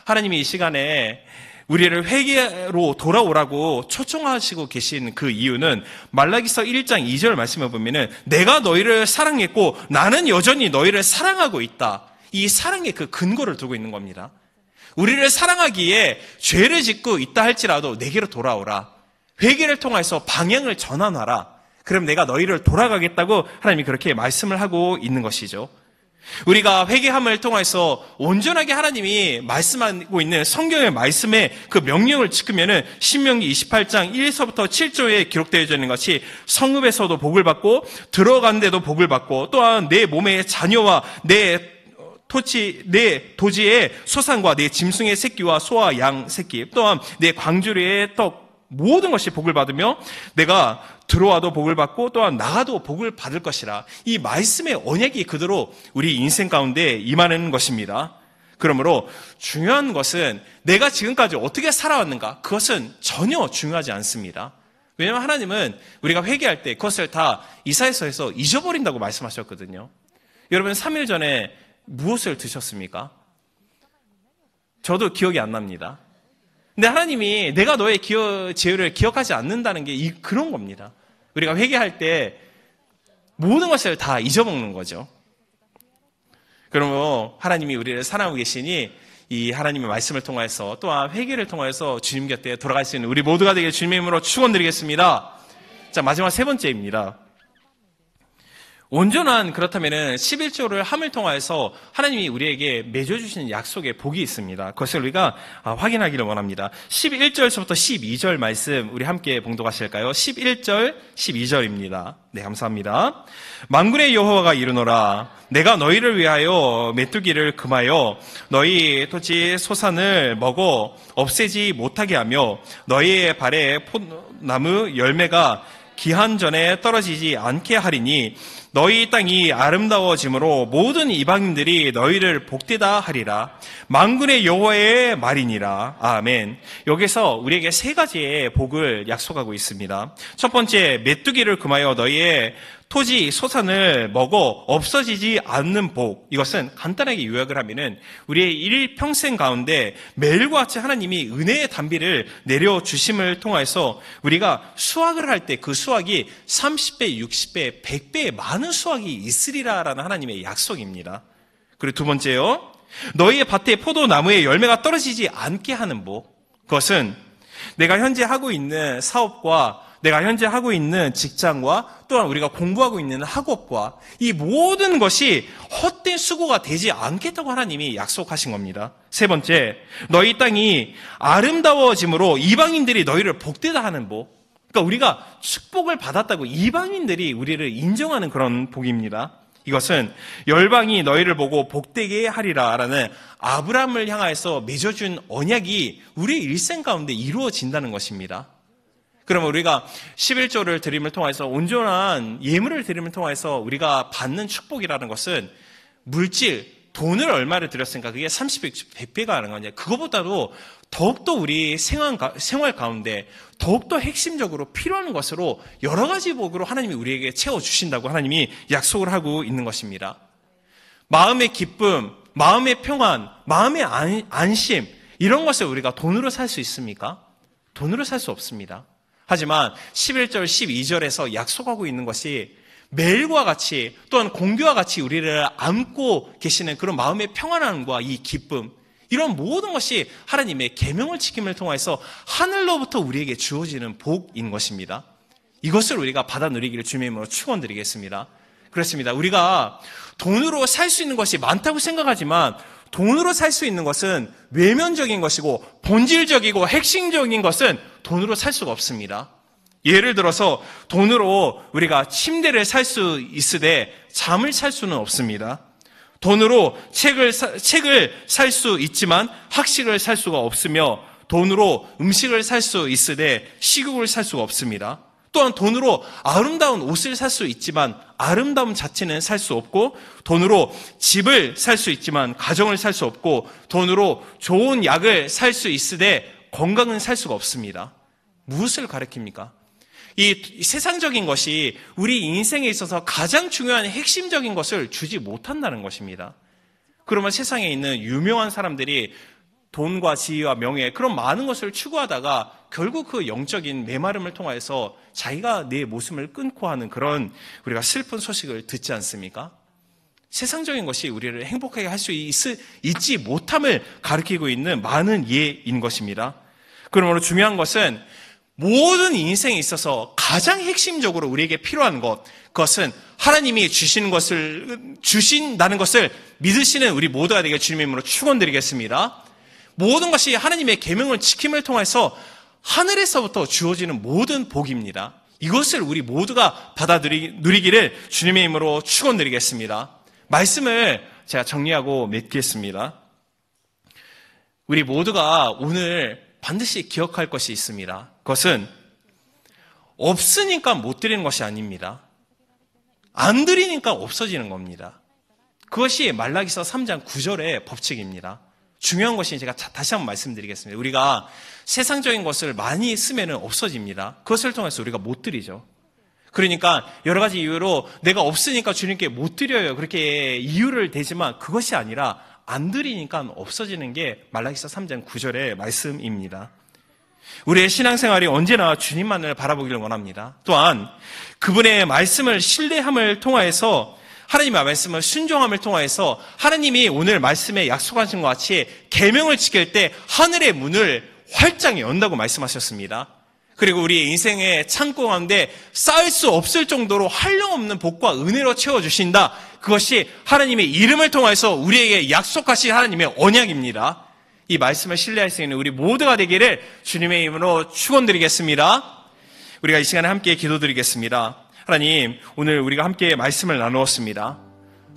하나님이 이 시간에 우리를 회개로 돌아오라고 초청하시고 계신 그 이유는 말라기서 1장 2절 말씀을 보면은 내가 너희를 사랑했고 나는 여전히 너희를 사랑하고 있다. 이 사랑의 그 근거를 두고 있는 겁니다. 우리를 사랑하기에 죄를 짓고 있다 할지라도 내게로 돌아오라. 회개를 통해서 방향을 전환하라. 그럼 내가 너희를 돌아가겠다고 하나님이 그렇게 말씀을 하고 있는 것이죠. 우리가 회개함을 통해서 온전하게 하나님이 말씀하고 있는 성경의 말씀에 그 명령을 지키면은 신명기 28장 1에서부터 7조에 기록되어 있는 것이 성읍에서도 복을 받고 들어간 데도 복을 받고 또한 내 몸의 자녀와 내 도지의 소산과 내 짐승의 새끼와 소와 양 새끼 또한 내 광주리의 떡 모든 것이 복을 받으며 내가 들어와도 복을 받고 또한 나가도 복을 받을 것이라. 이 말씀의 언약이 그대로 우리 인생 가운데 임하는 것입니다. 그러므로 중요한 것은 내가 지금까지 어떻게 살아왔는가, 그것은 전혀 중요하지 않습니다. 왜냐하면 하나님은 우리가 회개할 때 그것을 다 이사야서에서 잊어버린다고 말씀하셨거든요. 여러분 3일 전에 무엇을 드셨습니까? 저도 기억이 안 납니다. 근데 하나님이 내가 너의 죄를 기억하지 않는다는 게 그런 겁니다. 우리가 회개할 때 모든 것을 다 잊어먹는 거죠. 그러므로 하나님이 우리를 사랑하고 계시니 이 하나님의 말씀을 통해서 또한 회개를 통해서 주님 곁에 돌아갈 수 있는 우리 모두가 되길 주님의 이름으로 축원드리겠습니다. 자, 마지막 세 번째입니다. 온전한 그렇다면은 11조를 함을 통해서 하나님이 우리에게 맺어주시는 약속의 복이 있습니다. 그것을 우리가 확인하기를 원합니다. 11절에서부터 12절 말씀 우리 함께 봉독하실까요? 11절, 12절입니다. 네, 감사합니다. 만군의 여호와가 이르노라 내가 너희를 위하여 메뚜기를 금하여 너희 토지 소산을 먹어 없애지 못하게 하며 너희의 발에 포나무 열매가 기한 전에 떨어지지 않게 하리니 너희 땅이 아름다워짐으로 모든 이방인들이 너희를 복되다 하리라. 만군의 여호와의 말이니라. 아멘. 여기서 우리에게 세 가지의 복을 약속하고 있습니다. 첫 번째, 메뚜기를 금하여 너희의 토지 소산을 먹어 없어지지 않는 복. 이것은 간단하게 요약을 하면은 우리의 일평생 가운데 매일과 같이 하나님이 은혜의 단비를 내려주심을 통해서 우리가 수확을 할 때 그 수확이 30배, 60배, 100배의 많은 수확이 있으리라라는 하나님의 약속입니다. 그리고 두 번째요, 너희의 밭에 포도나무의 열매가 떨어지지 않게 하는 복. 그것은 내가 현재 하고 있는 사업과 내가 현재 하고 있는 직장과 또한 우리가 공부하고 있는 학업과 이 모든 것이 헛된 수고가 되지 않겠다고 하나님이 약속하신 겁니다. 세 번째, 너희 땅이 아름다워짐으로 이방인들이 너희를 복되다 하는 복. 그러니까 우리가 축복을 받았다고 이방인들이 우리를 인정하는 그런 복입니다. 이것은 열방이 너희를 보고 복되게 하리라 라는 아브라함을 향하여서 맺어준 언약이 우리 일생 가운데 이루어진다는 것입니다. 그러면 우리가 11조를 드림을 통해서 온전한 예물을 드림을 통해서 우리가 받는 축복이라는 것은 물질, 돈을 얼마를 들였으니까 그게 100배가 하는 거냐. 그거보다도 더욱더 우리 생활 가운데 더욱더 핵심적으로 필요한 것으로 여러 가지 복으로 하나님이 우리에게 채워주신다고 하나님이 약속을 하고 있는 것입니다. 마음의 기쁨, 마음의 평안, 마음의 안심, 이런 것을 우리가 돈으로 살 수 있습니까? 돈으로 살 수 없습니다. 하지만 11절, 12절에서 약속하고 있는 것이 매일과 같이 또한 공교와 같이 우리를 안고 계시는 그런 마음의 평안함과 이 기쁨, 이런 모든 것이 하나님의 계명을 지킴을 통해서 하늘로부터 우리에게 주어지는 복인 것입니다. 이것을 우리가 받아 누리기를 주님의 이름으로 축원드리겠습니다. 그렇습니다. 우리가 돈으로 살 수 있는 것이 많다고 생각하지만 돈으로 살 수 있는 것은 외면적인 것이고 본질적이고 핵심적인 것은 돈으로 살 수가 없습니다. 예를 들어서 돈으로 우리가 침대를 살 수 있으되 잠을 살 수는 없습니다. 돈으로 책을 살 수 있지만 학식을 살 수가 없으며 돈으로 음식을 살 수 있으되 식욕을 살 수가 없습니다. 또한 돈으로 아름다운 옷을 살 수 있지만 아름다움 자체는 살 수 없고, 돈으로 집을 살 수 있지만 가정을 살 수 없고, 돈으로 좋은 약을 살 수 있으되 건강은 살 수가 없습니다. 무엇을 가리킵니까? 이 세상적인 것이 우리 인생에 있어서 가장 중요한 핵심적인 것을 주지 못한다는 것입니다. 그러면 세상에 있는 유명한 사람들이 돈과 지위와 명예, 그런 많은 것을 추구하다가 결국 그 영적인 메마름을 통해서 자기가 내 목숨을 끊고 하는 그런 우리가 슬픈 소식을 듣지 않습니까? 세상적인 것이 우리를 행복하게 할 수 있지 못함을 가리키고 있는 많은 예인 것입니다. 그러므로 중요한 것은 모든 인생에 있어서 가장 핵심적으로 우리에게 필요한 것, 그것은 하나님이 주신다는 것을 믿으시는 우리 모두가 되길 주님의 이름으로 축원드리겠습니다. 모든 것이 하나님의 계명을 지킴을 통해서 하늘에서부터 주어지는 모든 복입니다. 이것을 우리 모두가 받아 누리기를 주님의 이름으로 축원드리겠습니다. 말씀을 제가 정리하고 맺겠습니다. 우리 모두가 오늘 반드시 기억할 것이 있습니다. 그것은 없으니까 못 드리는 것이 아닙니다. 안 드리니까 없어지는 겁니다. 그것이 말라기서 3장 9절의 법칙입니다. 중요한 것이 제가 다시 한번 말씀드리겠습니다. 우리가 세상적인 것을 많이 쓰면 없어집니다. 그것을 통해서 우리가 못 드리죠. 그러니까 여러 가지 이유로 내가 없으니까 주님께 못 드려요, 그렇게 이유를 대지만 그것이 아니라 안 드리니까 없어지는 게 말라기서 3장 9절의 말씀입니다. 우리의 신앙생활이 언제나 주님만을 바라보기를 원합니다. 또한 그분의 말씀을 신뢰함을 통하여서, 하나님의 말씀을 순종함을 통하여서 하나님이 오늘 말씀에 약속하신 것 같이 계명을 지킬 때 하늘의 문을 활짝 연다고 말씀하셨습니다. 그리고 우리 인생의 창고 가운데 쌓을 수 없을 정도로 한량없는 복과 은혜로 채워주신다. 그것이 하나님의 이름을 통해서 우리에게 약속하신 하나님의 언약입니다. 이 말씀을 신뢰할 수 있는 우리 모두가 되기를 주님의 이름으로 축원드리겠습니다. 우리가 이 시간에 함께 기도드리겠습니다. 하나님, 오늘 우리가 함께 말씀을 나누었습니다.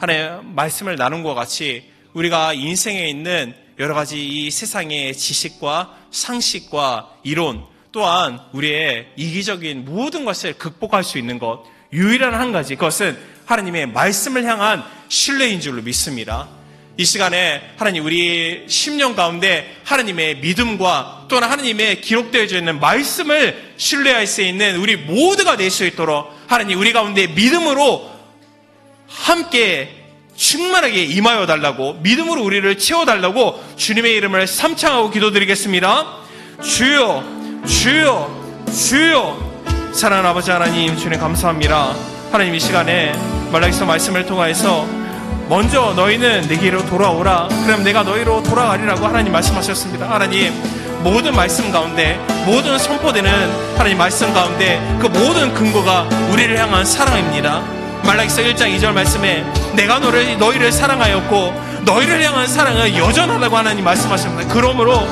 하나님, 말씀을 나눈 것 같이 우리가 인생에 있는 여러 가지 이 세상의 지식과 상식과 이론, 또한 우리의 이기적인 모든 것을 극복할 수 있는 것, 유일한 한 가지, 그것은 하나님의 말씀을 향한 신뢰인 줄로 믿습니다. 이 시간에 하나님, 우리 심령 가운데 하나님의 믿음과 또한 하나님의 기록되어 있는 말씀을 신뢰할 수 있는 우리 모두가 될 수 있도록 하나님, 우리 가운데 믿음으로 함께 충만하게 임하여 달라고, 믿음으로 우리를 채워달라고 주님의 이름을 삼창하고 기도드리겠습니다. 주여, 주여, 주여. 사랑하는 아버지 하나님, 주님 감사합니다. 하나님, 이 시간에 말라기서 말씀을 통하여서 먼저 너희는 내게로 돌아오라, 그럼 내가 너희로 돌아가리라고 하나님 말씀하셨습니다. 하나님, 모든 말씀 가운데, 모든 선포되는 하나님 말씀 가운데 그 모든 근거가 우리를 향한 사랑입니다. 말라기서 1장 2절 말씀에 내가 너희를 사랑하였고 너희를 향한 사랑은 여전하다고 하나님 말씀하셨습니다. 그러므로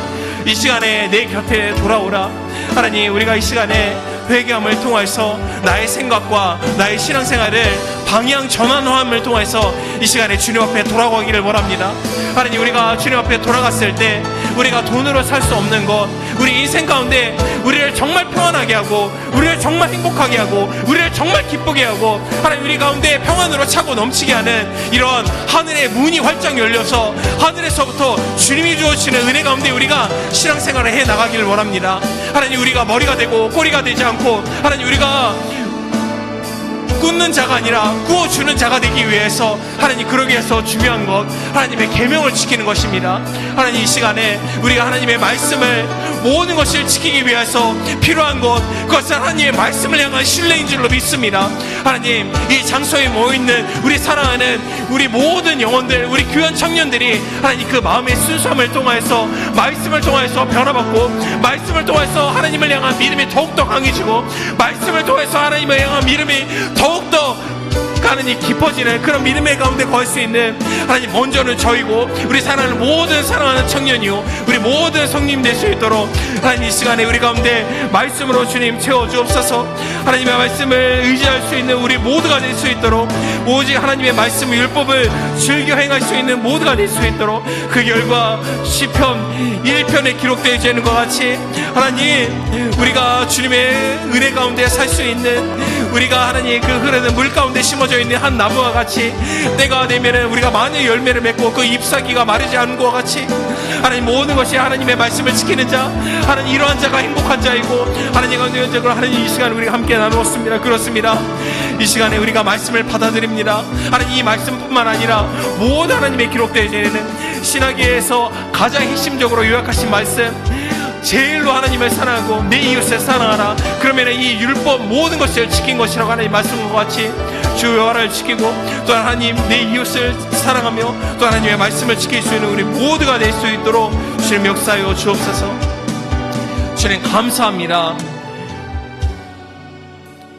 이 시간에 내 곁에 돌아오라. 하나님, 우리가 이 시간에 회개함을 통해서 나의 생각과 나의 신앙생활을 방향 전환함을 통해서 이 시간에 주님 앞에 돌아가기를 원합니다. 하나님, 우리가 주님 앞에 돌아갔을 때 우리가 돈으로 살 수 없는 것, 우리 인생 가운데 우리를 정말 평안하게 하고 우리를 정말 행복하게 하고 우리를 정말 기쁘게 하고 하나님, 우리 가운데 평안으로 차고 넘치게 하는 이런 하늘의 문이 활짝 열려서 하늘에서부터 주님이 주어주시는 은혜 가운데 우리가 신앙생활을 해나가기를 원합니다. 하나님, 우리가 머리가 되고 꼬리가 되지 않고 하나님, 우리가 굽는 자가 아니라 구워주는 자가 되기 위해서 하나님, 그러기 위해서 중요한 것 하나님의 계명을 지키는 것입니다. 하나님, 이 시간에 우리가 하나님의 말씀을 모든 것을 지키기 위해서 필요한 것, 그것은 하나님의 말씀을 향한 신뢰인 줄로 믿습니다. 하나님, 이 장소에 모여있는 우리 사랑하는 우리 모든 영혼들, 우리 귀한 청년들이 하나님 그 마음의 순수함을 통해서 말씀을 통해서 변화받고 말씀을 통해서 하나님을 향한 믿음이 더욱더 강해지고 말씀을 통해서 하나님을 향한 믿음이 더욱더 하나님 깊어지는 그런 믿음의 가운데 거할 수 있는 하나님, 먼저는 저희고 우리 사랑하는 모든 사랑하는 청년이요 우리 모든 성님 될 수 있도록 하나님, 이 시간에 우리 가운데 말씀으로 주님 채워주옵소서. 하나님의 말씀을 의지할 수 있는 우리 모두가 될 수 있도록, 오직 하나님의 말씀 율법을 즐겨 행할 수 있는 모두가 될 수 있도록, 그 결과 시편 1편에 기록되어 있는 것 같이 하나님, 우리가 주님의 은혜 가운데 살 수 있는, 우리가 하나님 그 흐르는 물 가운데 심어져 있는 한 나무와 같이 때가 되면은 우리가 많은 열매를 맺고 그 잎사귀가 마르지 않은 것과 같이 하나님, 모든 것이 하나님의 말씀을 지키는 자, 하나님 이러한 자가 행복한 자이고 하나님 가운데 연적으로 하나님 이 시간 우리가 함께 나누었습니다. 그렇습니다. 이 시간에 우리가 말씀을 받아들입니다. 하나님, 이 말씀뿐만 아니라 모든 하나님의 기록되어 있는 신학에서 가장 핵심적으로 요약하신 말씀, 제일로 하나님을 사랑하고 내 이웃을 사랑하라. 그러면 이 율법 모든 것을 지킨 것이라고 하나님 말씀과 같이 주의 여호와를 지키고 또 하나님 내 이웃을 사랑하며 또 하나님의 말씀을 지킬 수 있는 우리 모두가 될 수 있도록 주님 역사하여 주옵소서. 주님 감사합니다.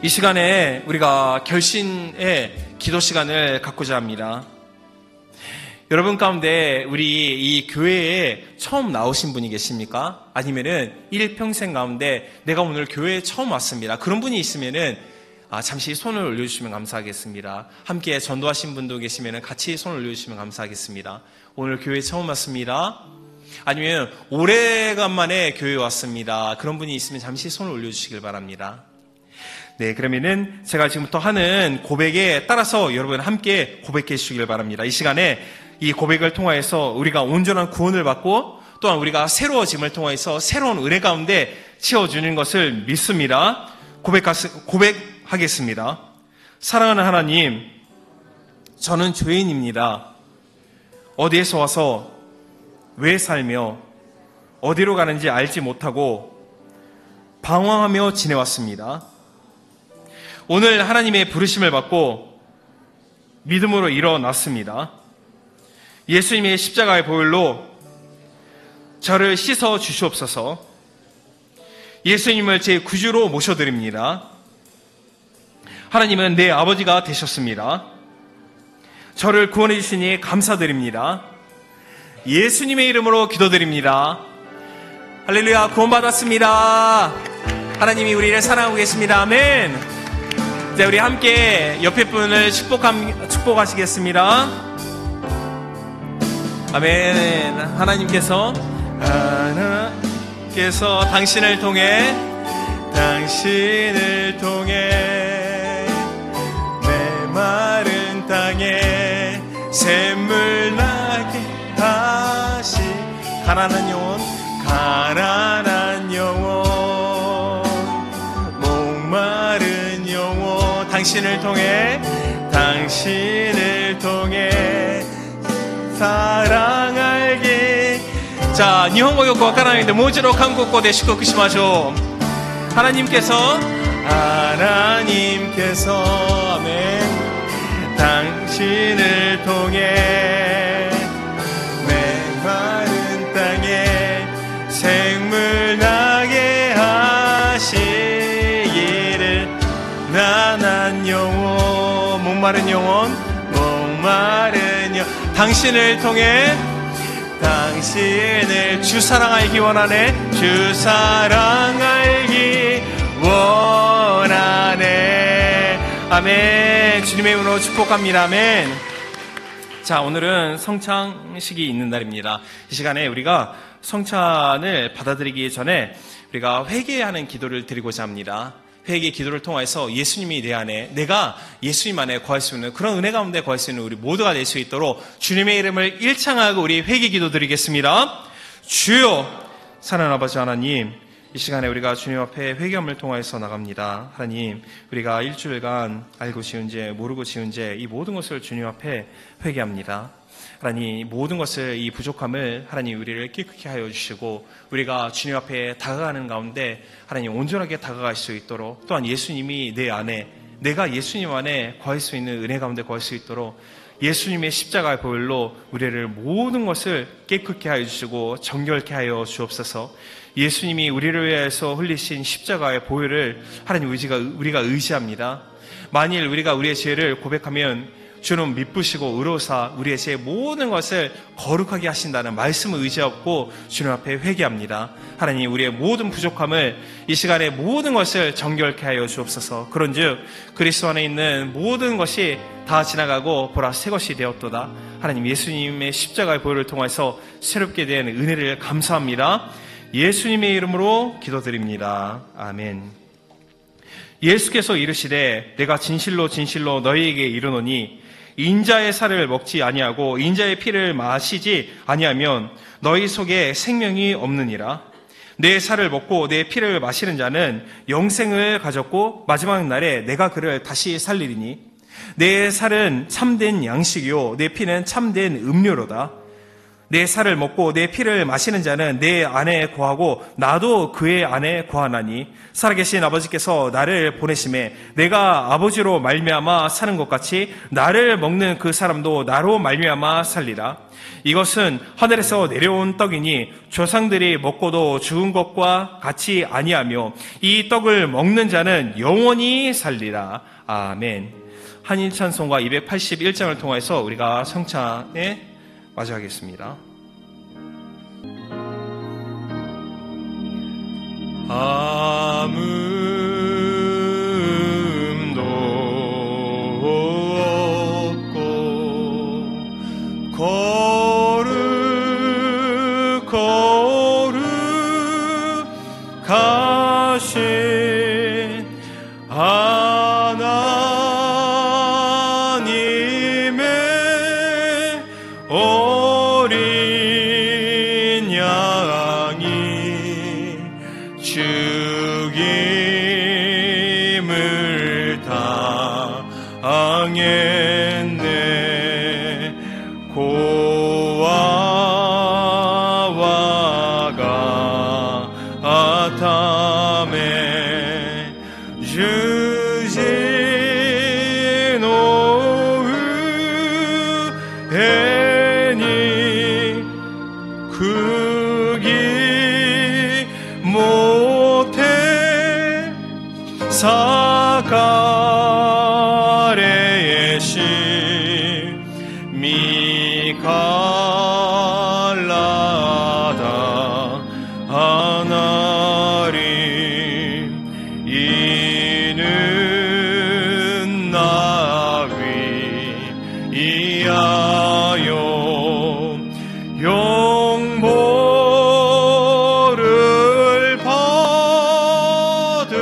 이 시간에 우리가 결신의 기도 시간을 갖고자 합니다. 여러분 가운데 우리 이 교회에 처음 나오신 분이 계십니까? 아니면은 일평생 가운데 내가 오늘 교회에 처음 왔습니다, 그런 분이 있으면은 잠시 손을 올려주시면 감사하겠습니다. 함께 전도하신 분도 계시면은 같이 손을 올려주시면 감사하겠습니다. 오늘 교회에 처음 왔습니다. 아니면 오래간만에 교회에 왔습니다, 그런 분이 있으면 잠시 손을 올려주시길 바랍니다. 네, 그러면은 제가 지금부터 하는 고백에 따라서 여러분 함께 고백해 주시길 바랍니다. 이 시간에 이 고백을 통하여서 우리가 온전한 구원을 받고 또한 우리가 새로워짐을 통해서 새로운 은혜 가운데 채워주는 것을 믿습니다. 고백하겠습니다. 사랑하는 하나님, 저는 죄인입니다. 어디에서 와서 왜 살며 어디로 가는지 알지 못하고 방황하며 지내왔습니다. 오늘 하나님의 부르심을 받고 믿음으로 일어났습니다. 예수님의 십자가의 보혈로 저를 씻어 주시옵소서. 예수님을 제 구주로 모셔드립니다. 하나님은 내 아버지가 되셨습니다. 저를 구원해 주시니 감사드립니다. 예수님의 이름으로 기도드립니다. 할렐루야. 구원받았습니다. 하나님이 우리를 사랑하고 계십니다. 아멘. 자, 우리 함께 옆에 분을 축복하시겠습니다. 아멘. 하나님께서 당신을 통해 메마른 땅에 샘물 나게 하시. 가난한 영혼 목마른 영혼 당신을 통해 사랑하게. 자, 일본어よくわからないのでもう一度韓国語で祝福しましょう。 하나님께서 아멘. 당신을 통해 메마른 땅에 생물 나게 하시기를. 가난한 영혼 목마른 영혼 당신을 통해 당신을 주 사랑 알기 원하네. 주 사랑 알기 원하네. 아멘. 주님의 이름으로 축복합니다. 아멘. 자, 오늘은 성찬식이 있는 날입니다. 이 시간에 우리가 성찬을 받아들이기 전에 우리가 회개하는 기도를 드리고자 합니다. 회개 기도를 통해서 예수님이 내 안에, 내가 예수님 안에 거할 수 있는 그런 은혜 가운데 거할 수 있는 우리 모두가 될 수 있도록 주님의 이름을 일창하고 우리 회개 기도 드리겠습니다. 주여, 사랑하는 아버지 하나님, 이 시간에 우리가 주님 앞에 회개함을 통해서 나갑니다. 하나님, 우리가 일주일간 알고 지은 죄, 모르고 지은 죄, 이 모든 것을 주님 앞에 회개합니다. 하나님, 모든 것을, 이 부족함을 하나님 우리를 깨끗게 하여 주시고 우리가 주님 앞에 다가가는 가운데 하나님 온전하게 다가갈 수 있도록, 또한 예수님이 내 안에, 내가 예수님 안에 거할 수 있는 은혜 가운데 거할 수 있도록 예수님의 십자가의 보혈로 우리를 모든 것을 깨끗게 하여 주시고 정결케 하여 주옵소서. 예수님이 우리를 위해서 흘리신 십자가의 보혈을 하나님 우리가 의지합니다. 만일 우리가 우리의 죄를 고백하면 주는 미쁘시고 의로사 우리의 죄 모든 것을 거룩하게 하신다는 말씀을 의지하고 주님 앞에 회개합니다. 하나님, 우리의 모든 부족함을, 이 시간에 모든 것을 정결케 하여 주옵소서. 그런즉 그리스도 안에 있는 모든 것이 다 지나가고 보라 새 것이 되었도다. 하나님, 예수님의 십자가의 보혈을 통해서 새롭게 된 은혜를 감사합니다. 예수님의 이름으로 기도드립니다. 아멘. 예수께서 이르시되 내가 진실로 진실로 너희에게 이르노니 인자의 살을 먹지 아니하고 인자의 피를 마시지 아니하면 너희 속에 생명이 없느니라. 내 살을 먹고 내 피를 마시는 자는 영생을 가졌고 마지막 날에 내가 그를 다시 살리리니 내 살은 참된 양식이요 내 피는 참된 음료로다. 내 살을 먹고 내 피를 마시는 자는 내 안에 거하고 나도 그의 안에 거하나니 살아계신 아버지께서 나를 보내심에 내가 아버지로 말미암아 사는 것 같이 나를 먹는 그 사람도 나로 말미암아 살리라. 이것은 하늘에서 내려온 떡이니 조상들이 먹고도 죽은 것과 같이 아니하며 이 떡을 먹는 자는 영원히 살리라. 아멘. 한인 찬송가 281장을 통해서 우리가 성찬에 맞이하겠습니다. 아무음도 없고 거룩하신 하나님의 어린 양이 죽임을 당했네. 고아와 같아매 주신 오후에니 크기 못해 사가랴의 신 미갈라다 하나님 이는 나위 이하여 영보를 받으사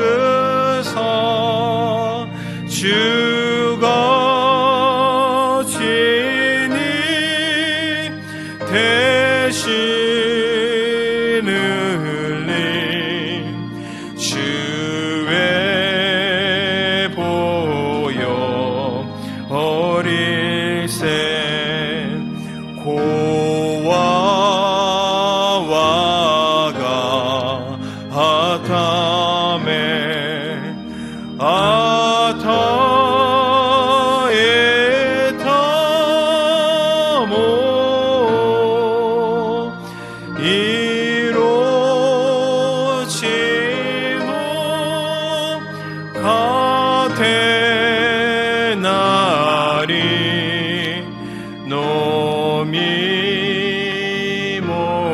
주가 진히 대신 흘린 주의 보혈 어릴새 고아와 같아매 아타에 타모 이로치노 가테나리 노미 모노나리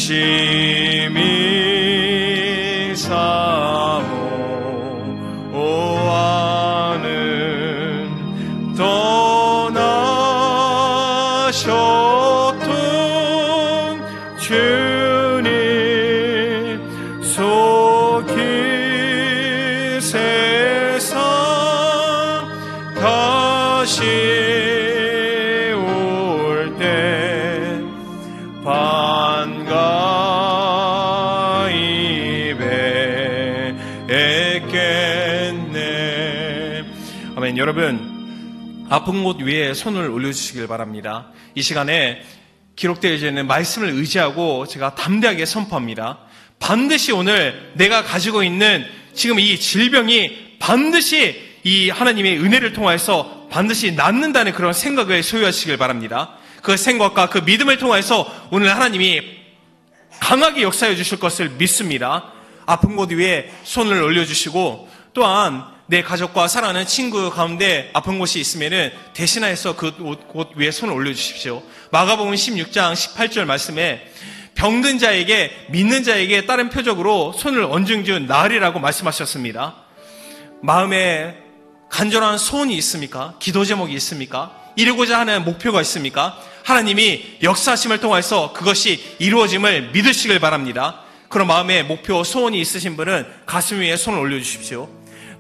심히 사모하는 떠나셨던 주님 속히 세상 다시 올 때 반가이 뵙겠네. 아멘. 여러분, 아픈 곳 위에 손을 올려주시길 바랍니다. 이 시간에 기록되어 있는 말씀을 의지하고 제가 담대하게 선포합니다. 반드시 오늘 내가 가지고 있는 지금 이 질병이 반드시 이 하나님의 은혜를 통해서 반드시 낫는다는 그런 생각을 소유하시길 바랍니다. 그 생각과 그 믿음을 통해서 오늘 하나님이 강하게 역사해 주실 것을 믿습니다. 아픈 곳 위에 손을 올려주시고, 또한 내 가족과 사랑하는 친구 가운데 아픈 곳이 있으면은 대신하여서 그 곳 위에 손을 올려주십시오. 마가복음 16장 18절 말씀에 병든 자에게, 믿는 자에게 다른 표적으로 손을 얹은 즉 나으리라고 말씀하셨습니다. 마음에 간절한 소원이 있습니까? 기도 제목이 있습니까? 이루고자 하는 목표가 있습니까? 하나님이 역사하심을 통해서 그것이 이루어짐을 믿으시길 바랍니다. 그런 마음에 목표, 소원이 있으신 분은 가슴 위에 손을 올려주십시오.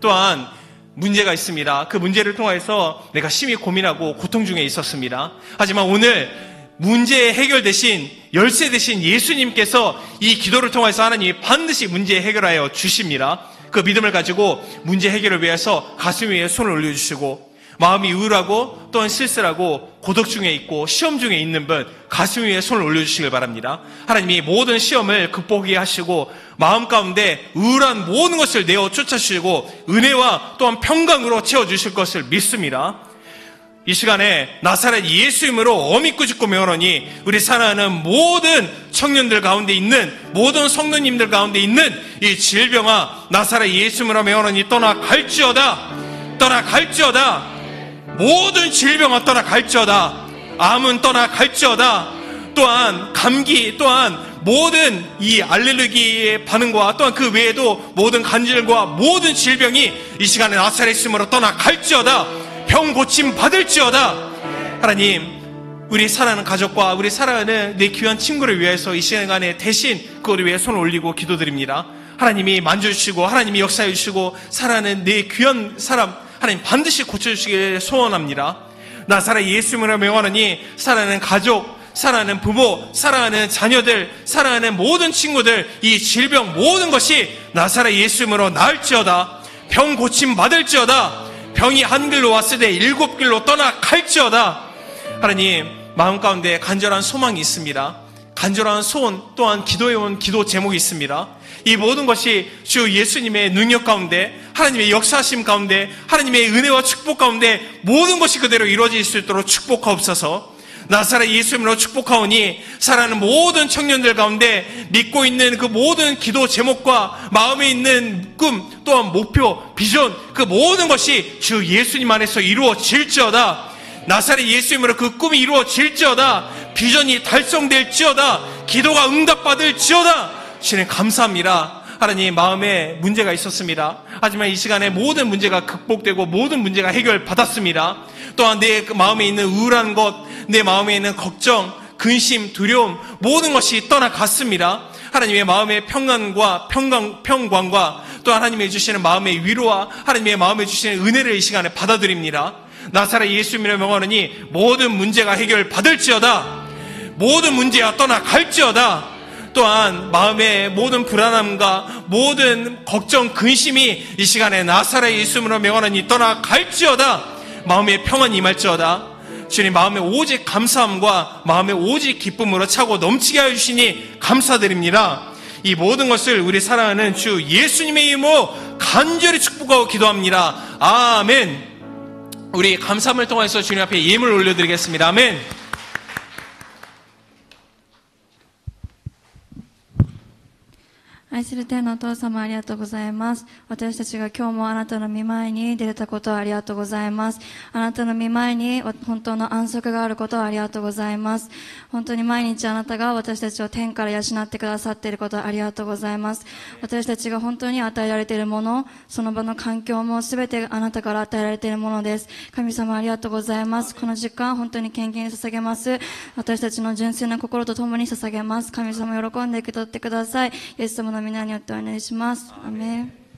또한 문제가 있습니다. 그 문제를 통해서 내가 심히 고민하고 고통 중에 있었습니다. 하지만 오늘 문제의 해결 대신, 열쇠 대신 예수님께서 이 기도를 통해서 하나님이 반드시 문제 해결하여 주십니다. 그 믿음을 가지고 문제 해결을 위해서 가슴 위에 손을 올려주시고, 마음이 우울하고 또한 쓸쓸하고 고독 중에 있고 시험 중에 있는 분 가슴 위에 손을 올려주시길 바랍니다. 하나님이 모든 시험을 극복하게 하시고 마음 가운데 우울한 모든 것을 내어 쫓아주시고 은혜와 또한 평강으로 채워주실 것을 믿습니다. 이 시간에 나사렛 예수 이름으로 어미 꾸짖고 명하노니 우리 사랑하는 모든 청년들 가운데 있는, 모든 성도님들 가운데 있는 이 질병아 나사렛 예수 이름으로 명하노니 떠나갈지어다. 떠나갈지어다. 모든 질병은 떠나갈지어다. 암은 떠나갈지어다. 또한 감기, 또한 모든 이 알레르기의 반응과 또한 그 외에도 모든 간질과 모든 질병이 이 시간에 나사렛 이름으로 떠나갈지어다. 병 고침 받을지어다. 하나님, 우리 사랑하는 가족과 우리 사랑하는 내 귀한 친구를 위해서 이 시간에 대신 그를 위해 손을 올리고 기도드립니다. 하나님이 만져주시고 하나님이 역사해 주시고 사랑하는 내 귀한 사람 하나님 반드시 고쳐주시길 소원합니다. 나사렛 예수 이름으로 명하노니 사랑하는 가족, 사랑하는 부모, 사랑하는 자녀들, 사랑하는 모든 친구들, 이 질병 모든 것이 나사렛 예수 이름으로 나을지어다. 병 고침 받을지어다. 병이 한 길로 왔을 때 7길로 떠나갈지어다. 하나님, 마음 가운데 간절한 소망이 있습니다. 간절한 소원, 또한 기도해온 기도 제목이 있습니다. 이 모든 것이 주 예수님의 능력 가운데, 하나님의 역사하심 가운데, 하나님의 은혜와 축복 가운데 모든 것이 그대로 이루어질 수 있도록 축복하옵소서. 나사렛 예수 이름으로 축복하오니 사랑하는 모든 청년들 가운데 믿고 있는 그 모든 기도 제목과 마음에 있는 꿈, 또한 목표, 비전, 그 모든 것이 주 예수님 안에서 이루어질지어다. 나사렛 예수 이름으로 그 꿈이 이루어질지어다. 비전이 달성될지어다. 기도가 응답받을지어다. 주님 감사합니다. 하나님, 마음에 문제가 있었습니다. 하지만 이 시간에 모든 문제가 극복되고 모든 문제가 해결받았습니다. 또한 내 마음에 있는 우울한 것, 내 마음에 있는 걱정, 근심, 두려움 모든 것이 떠나갔습니다. 하나님의 마음의 평안과 평강과 또 하나님이 주시는 마음의 위로와 하나님의 마음에 주시는 은혜를 이 시간에 받아들입니다. 나사렛 예수 이름으로 명하노니 모든 문제가 해결받을지어다. 모든 문제가 떠나갈지어다. 또한 마음의 모든 불안함과 모든 걱정, 근심이 이 시간에 나사렛 예수 이름으로 명하노니 떠나갈지어다. 마음의 평안이 임할지어다. 주님, 마음에 오직 감사함과 마음에 오직 기쁨으로 차고 넘치게 하여 주시니 감사드립니다. 이 모든 것을 우리 사랑하는 주 예수님의 이름으로 간절히 축복하고 기도합니다. 아멘. 우리 감사함을 통해서 주님 앞에 예물을 올려드리겠습니다. 아멘. 愛する天のお父様、ありがとうございます。私たちが今日もあなたの御前に出れたことをありがとうございます。あなたの御前に本当の安息があることをありがとうございます。本当に毎日あなたが私たちを天から養ってくださっていることをありがとうございます。私たちが本当に与えられているもの、その場の環境もすべてあなたから与えられているものです。神様、ありがとうございます。この時間、本当に献金に捧げます。私たちの純粋な心と共に捧げます。神様、喜んで受け取ってください。イエス様の皆によってお願いします。アメン。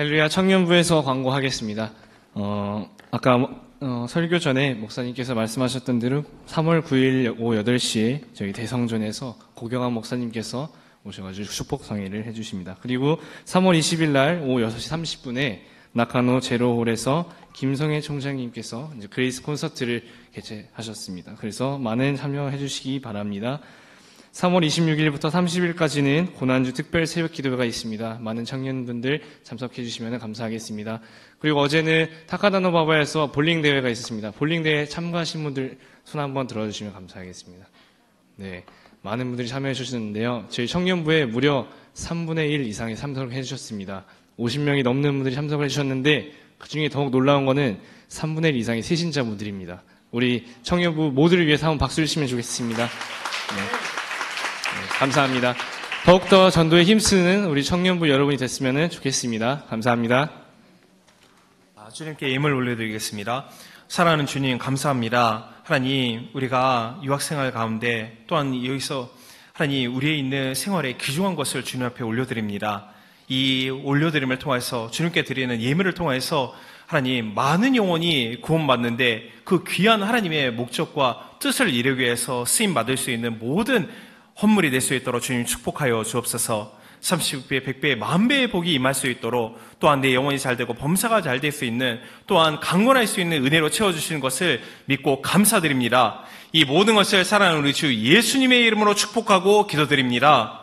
할렐루야. 청년부에서 광고하겠습니다. 아까 설교 전에 목사님께서 말씀하셨던 대로 3월 9일 오후 8시에 저희 대성전에서 고경환 목사님께서 오셔가지고 축복 성회를 해주십니다. 그리고 3월 20일 날 오후 6시 30분에 나카노 제로홀에서 김성애 총장님께서 이제 그레이스 콘서트를 개최하셨습니다. 그래서 많은 참여해 주시기 바랍니다. 3월 26일부터 30일까지는 고난주 특별 새벽 기도회가 있습니다. 많은 청년분들 참석해 주시면 감사하겠습니다. 그리고 어제는 타카다노바바에서 볼링 대회가 있었습니다. 볼링 대회 참가하신 분들 손 한번 들어주시면 감사하겠습니다. 네, 많은 분들이 참여해 주셨는데요. 저희 청년부에 무려 3분의 1 이상이 참석을 해 주셨습니다. 50명이 넘는 분들이 참석을 해 주셨는데 그중에 더욱 놀라운 거는 3분의 1 이상이 세신자분들입니다. 우리 청년부 모두를 위해서 한번 박수를 치면 좋겠습니다. 네. 감사합니다. 더욱더 전도에 힘쓰는 우리 청년부 여러분이 됐으면 좋겠습니다. 감사합니다. 주님께 예물 올려드리겠습니다. 사랑하는 주님 감사합니다. 하나님, 우리가 유학생활 가운데 또한 여기서 하나님 우리의 있는 생활에 귀중한 것을 주님 앞에 올려드립니다. 이 올려드림을 통해서 주님께 드리는 예물을 통해서 하나님 많은 영혼이 구원받는데 그 귀한 하나님의 목적과 뜻을 이루기 위해서 쓰임받을 수 있는 모든 헌물이 될 수 있도록 주님 축복하여 주옵소서. 30배, 100배, 10,000배의 복이 임할 수 있도록 또한 내 영혼이 잘 되고 범사가 잘 될 수 있는 또한 강건할 수 있는 은혜로 채워주시는 것을 믿고 감사드립니다. 이 모든 것을 사랑하는 우리 주 예수님의 이름으로 축복하고 기도드립니다.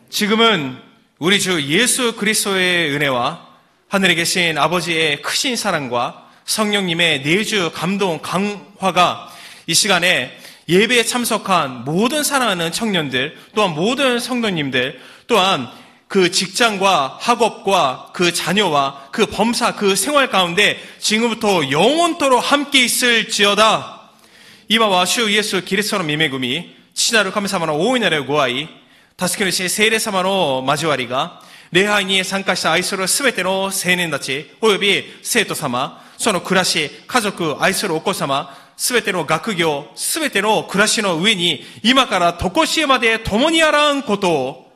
지금은 우리 주 예수 그리스도의 은혜와 하늘에 계신 아버지의 크신 사랑과 성령님의 내주 감동 강화가 이 시간에 예배에 참석한 모든 사랑하는 청년들, 또한 모든 성도님들, 또한 그 직장과 학업과 그 자녀와 그 범사 그 생활 가운데 지금부터 영원토록 함께 있을지어다. 이마와 주 예수 그리스도의 미매금이 치나를 감사하노 오이나를 고아이 다스케르시 세례사마노 마지와리가礼拝に参加した愛するすべての青年たちおよび生徒様、その暮らし、家族、愛するお子様、すべての学業、すべての暮らしの上に今から常しえまで共にあらんことを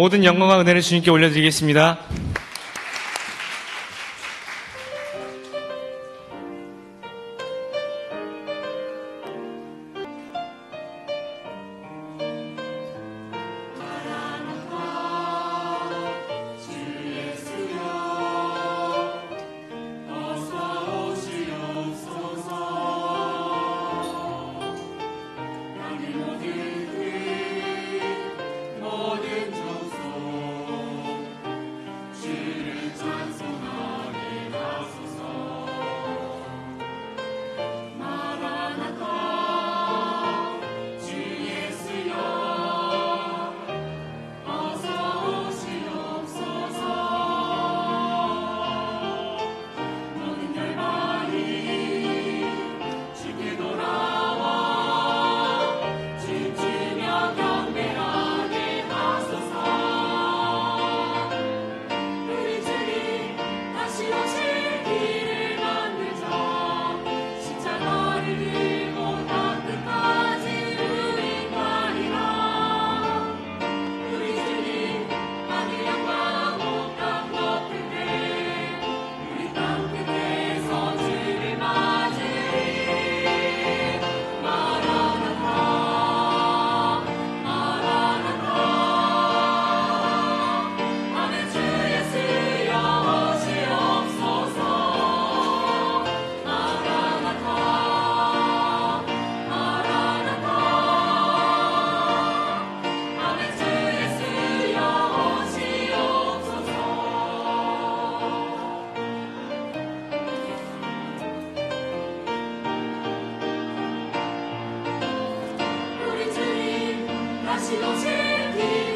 모든 영광과 은혜를 주님께 올려드리겠습니다. 다시 오실 길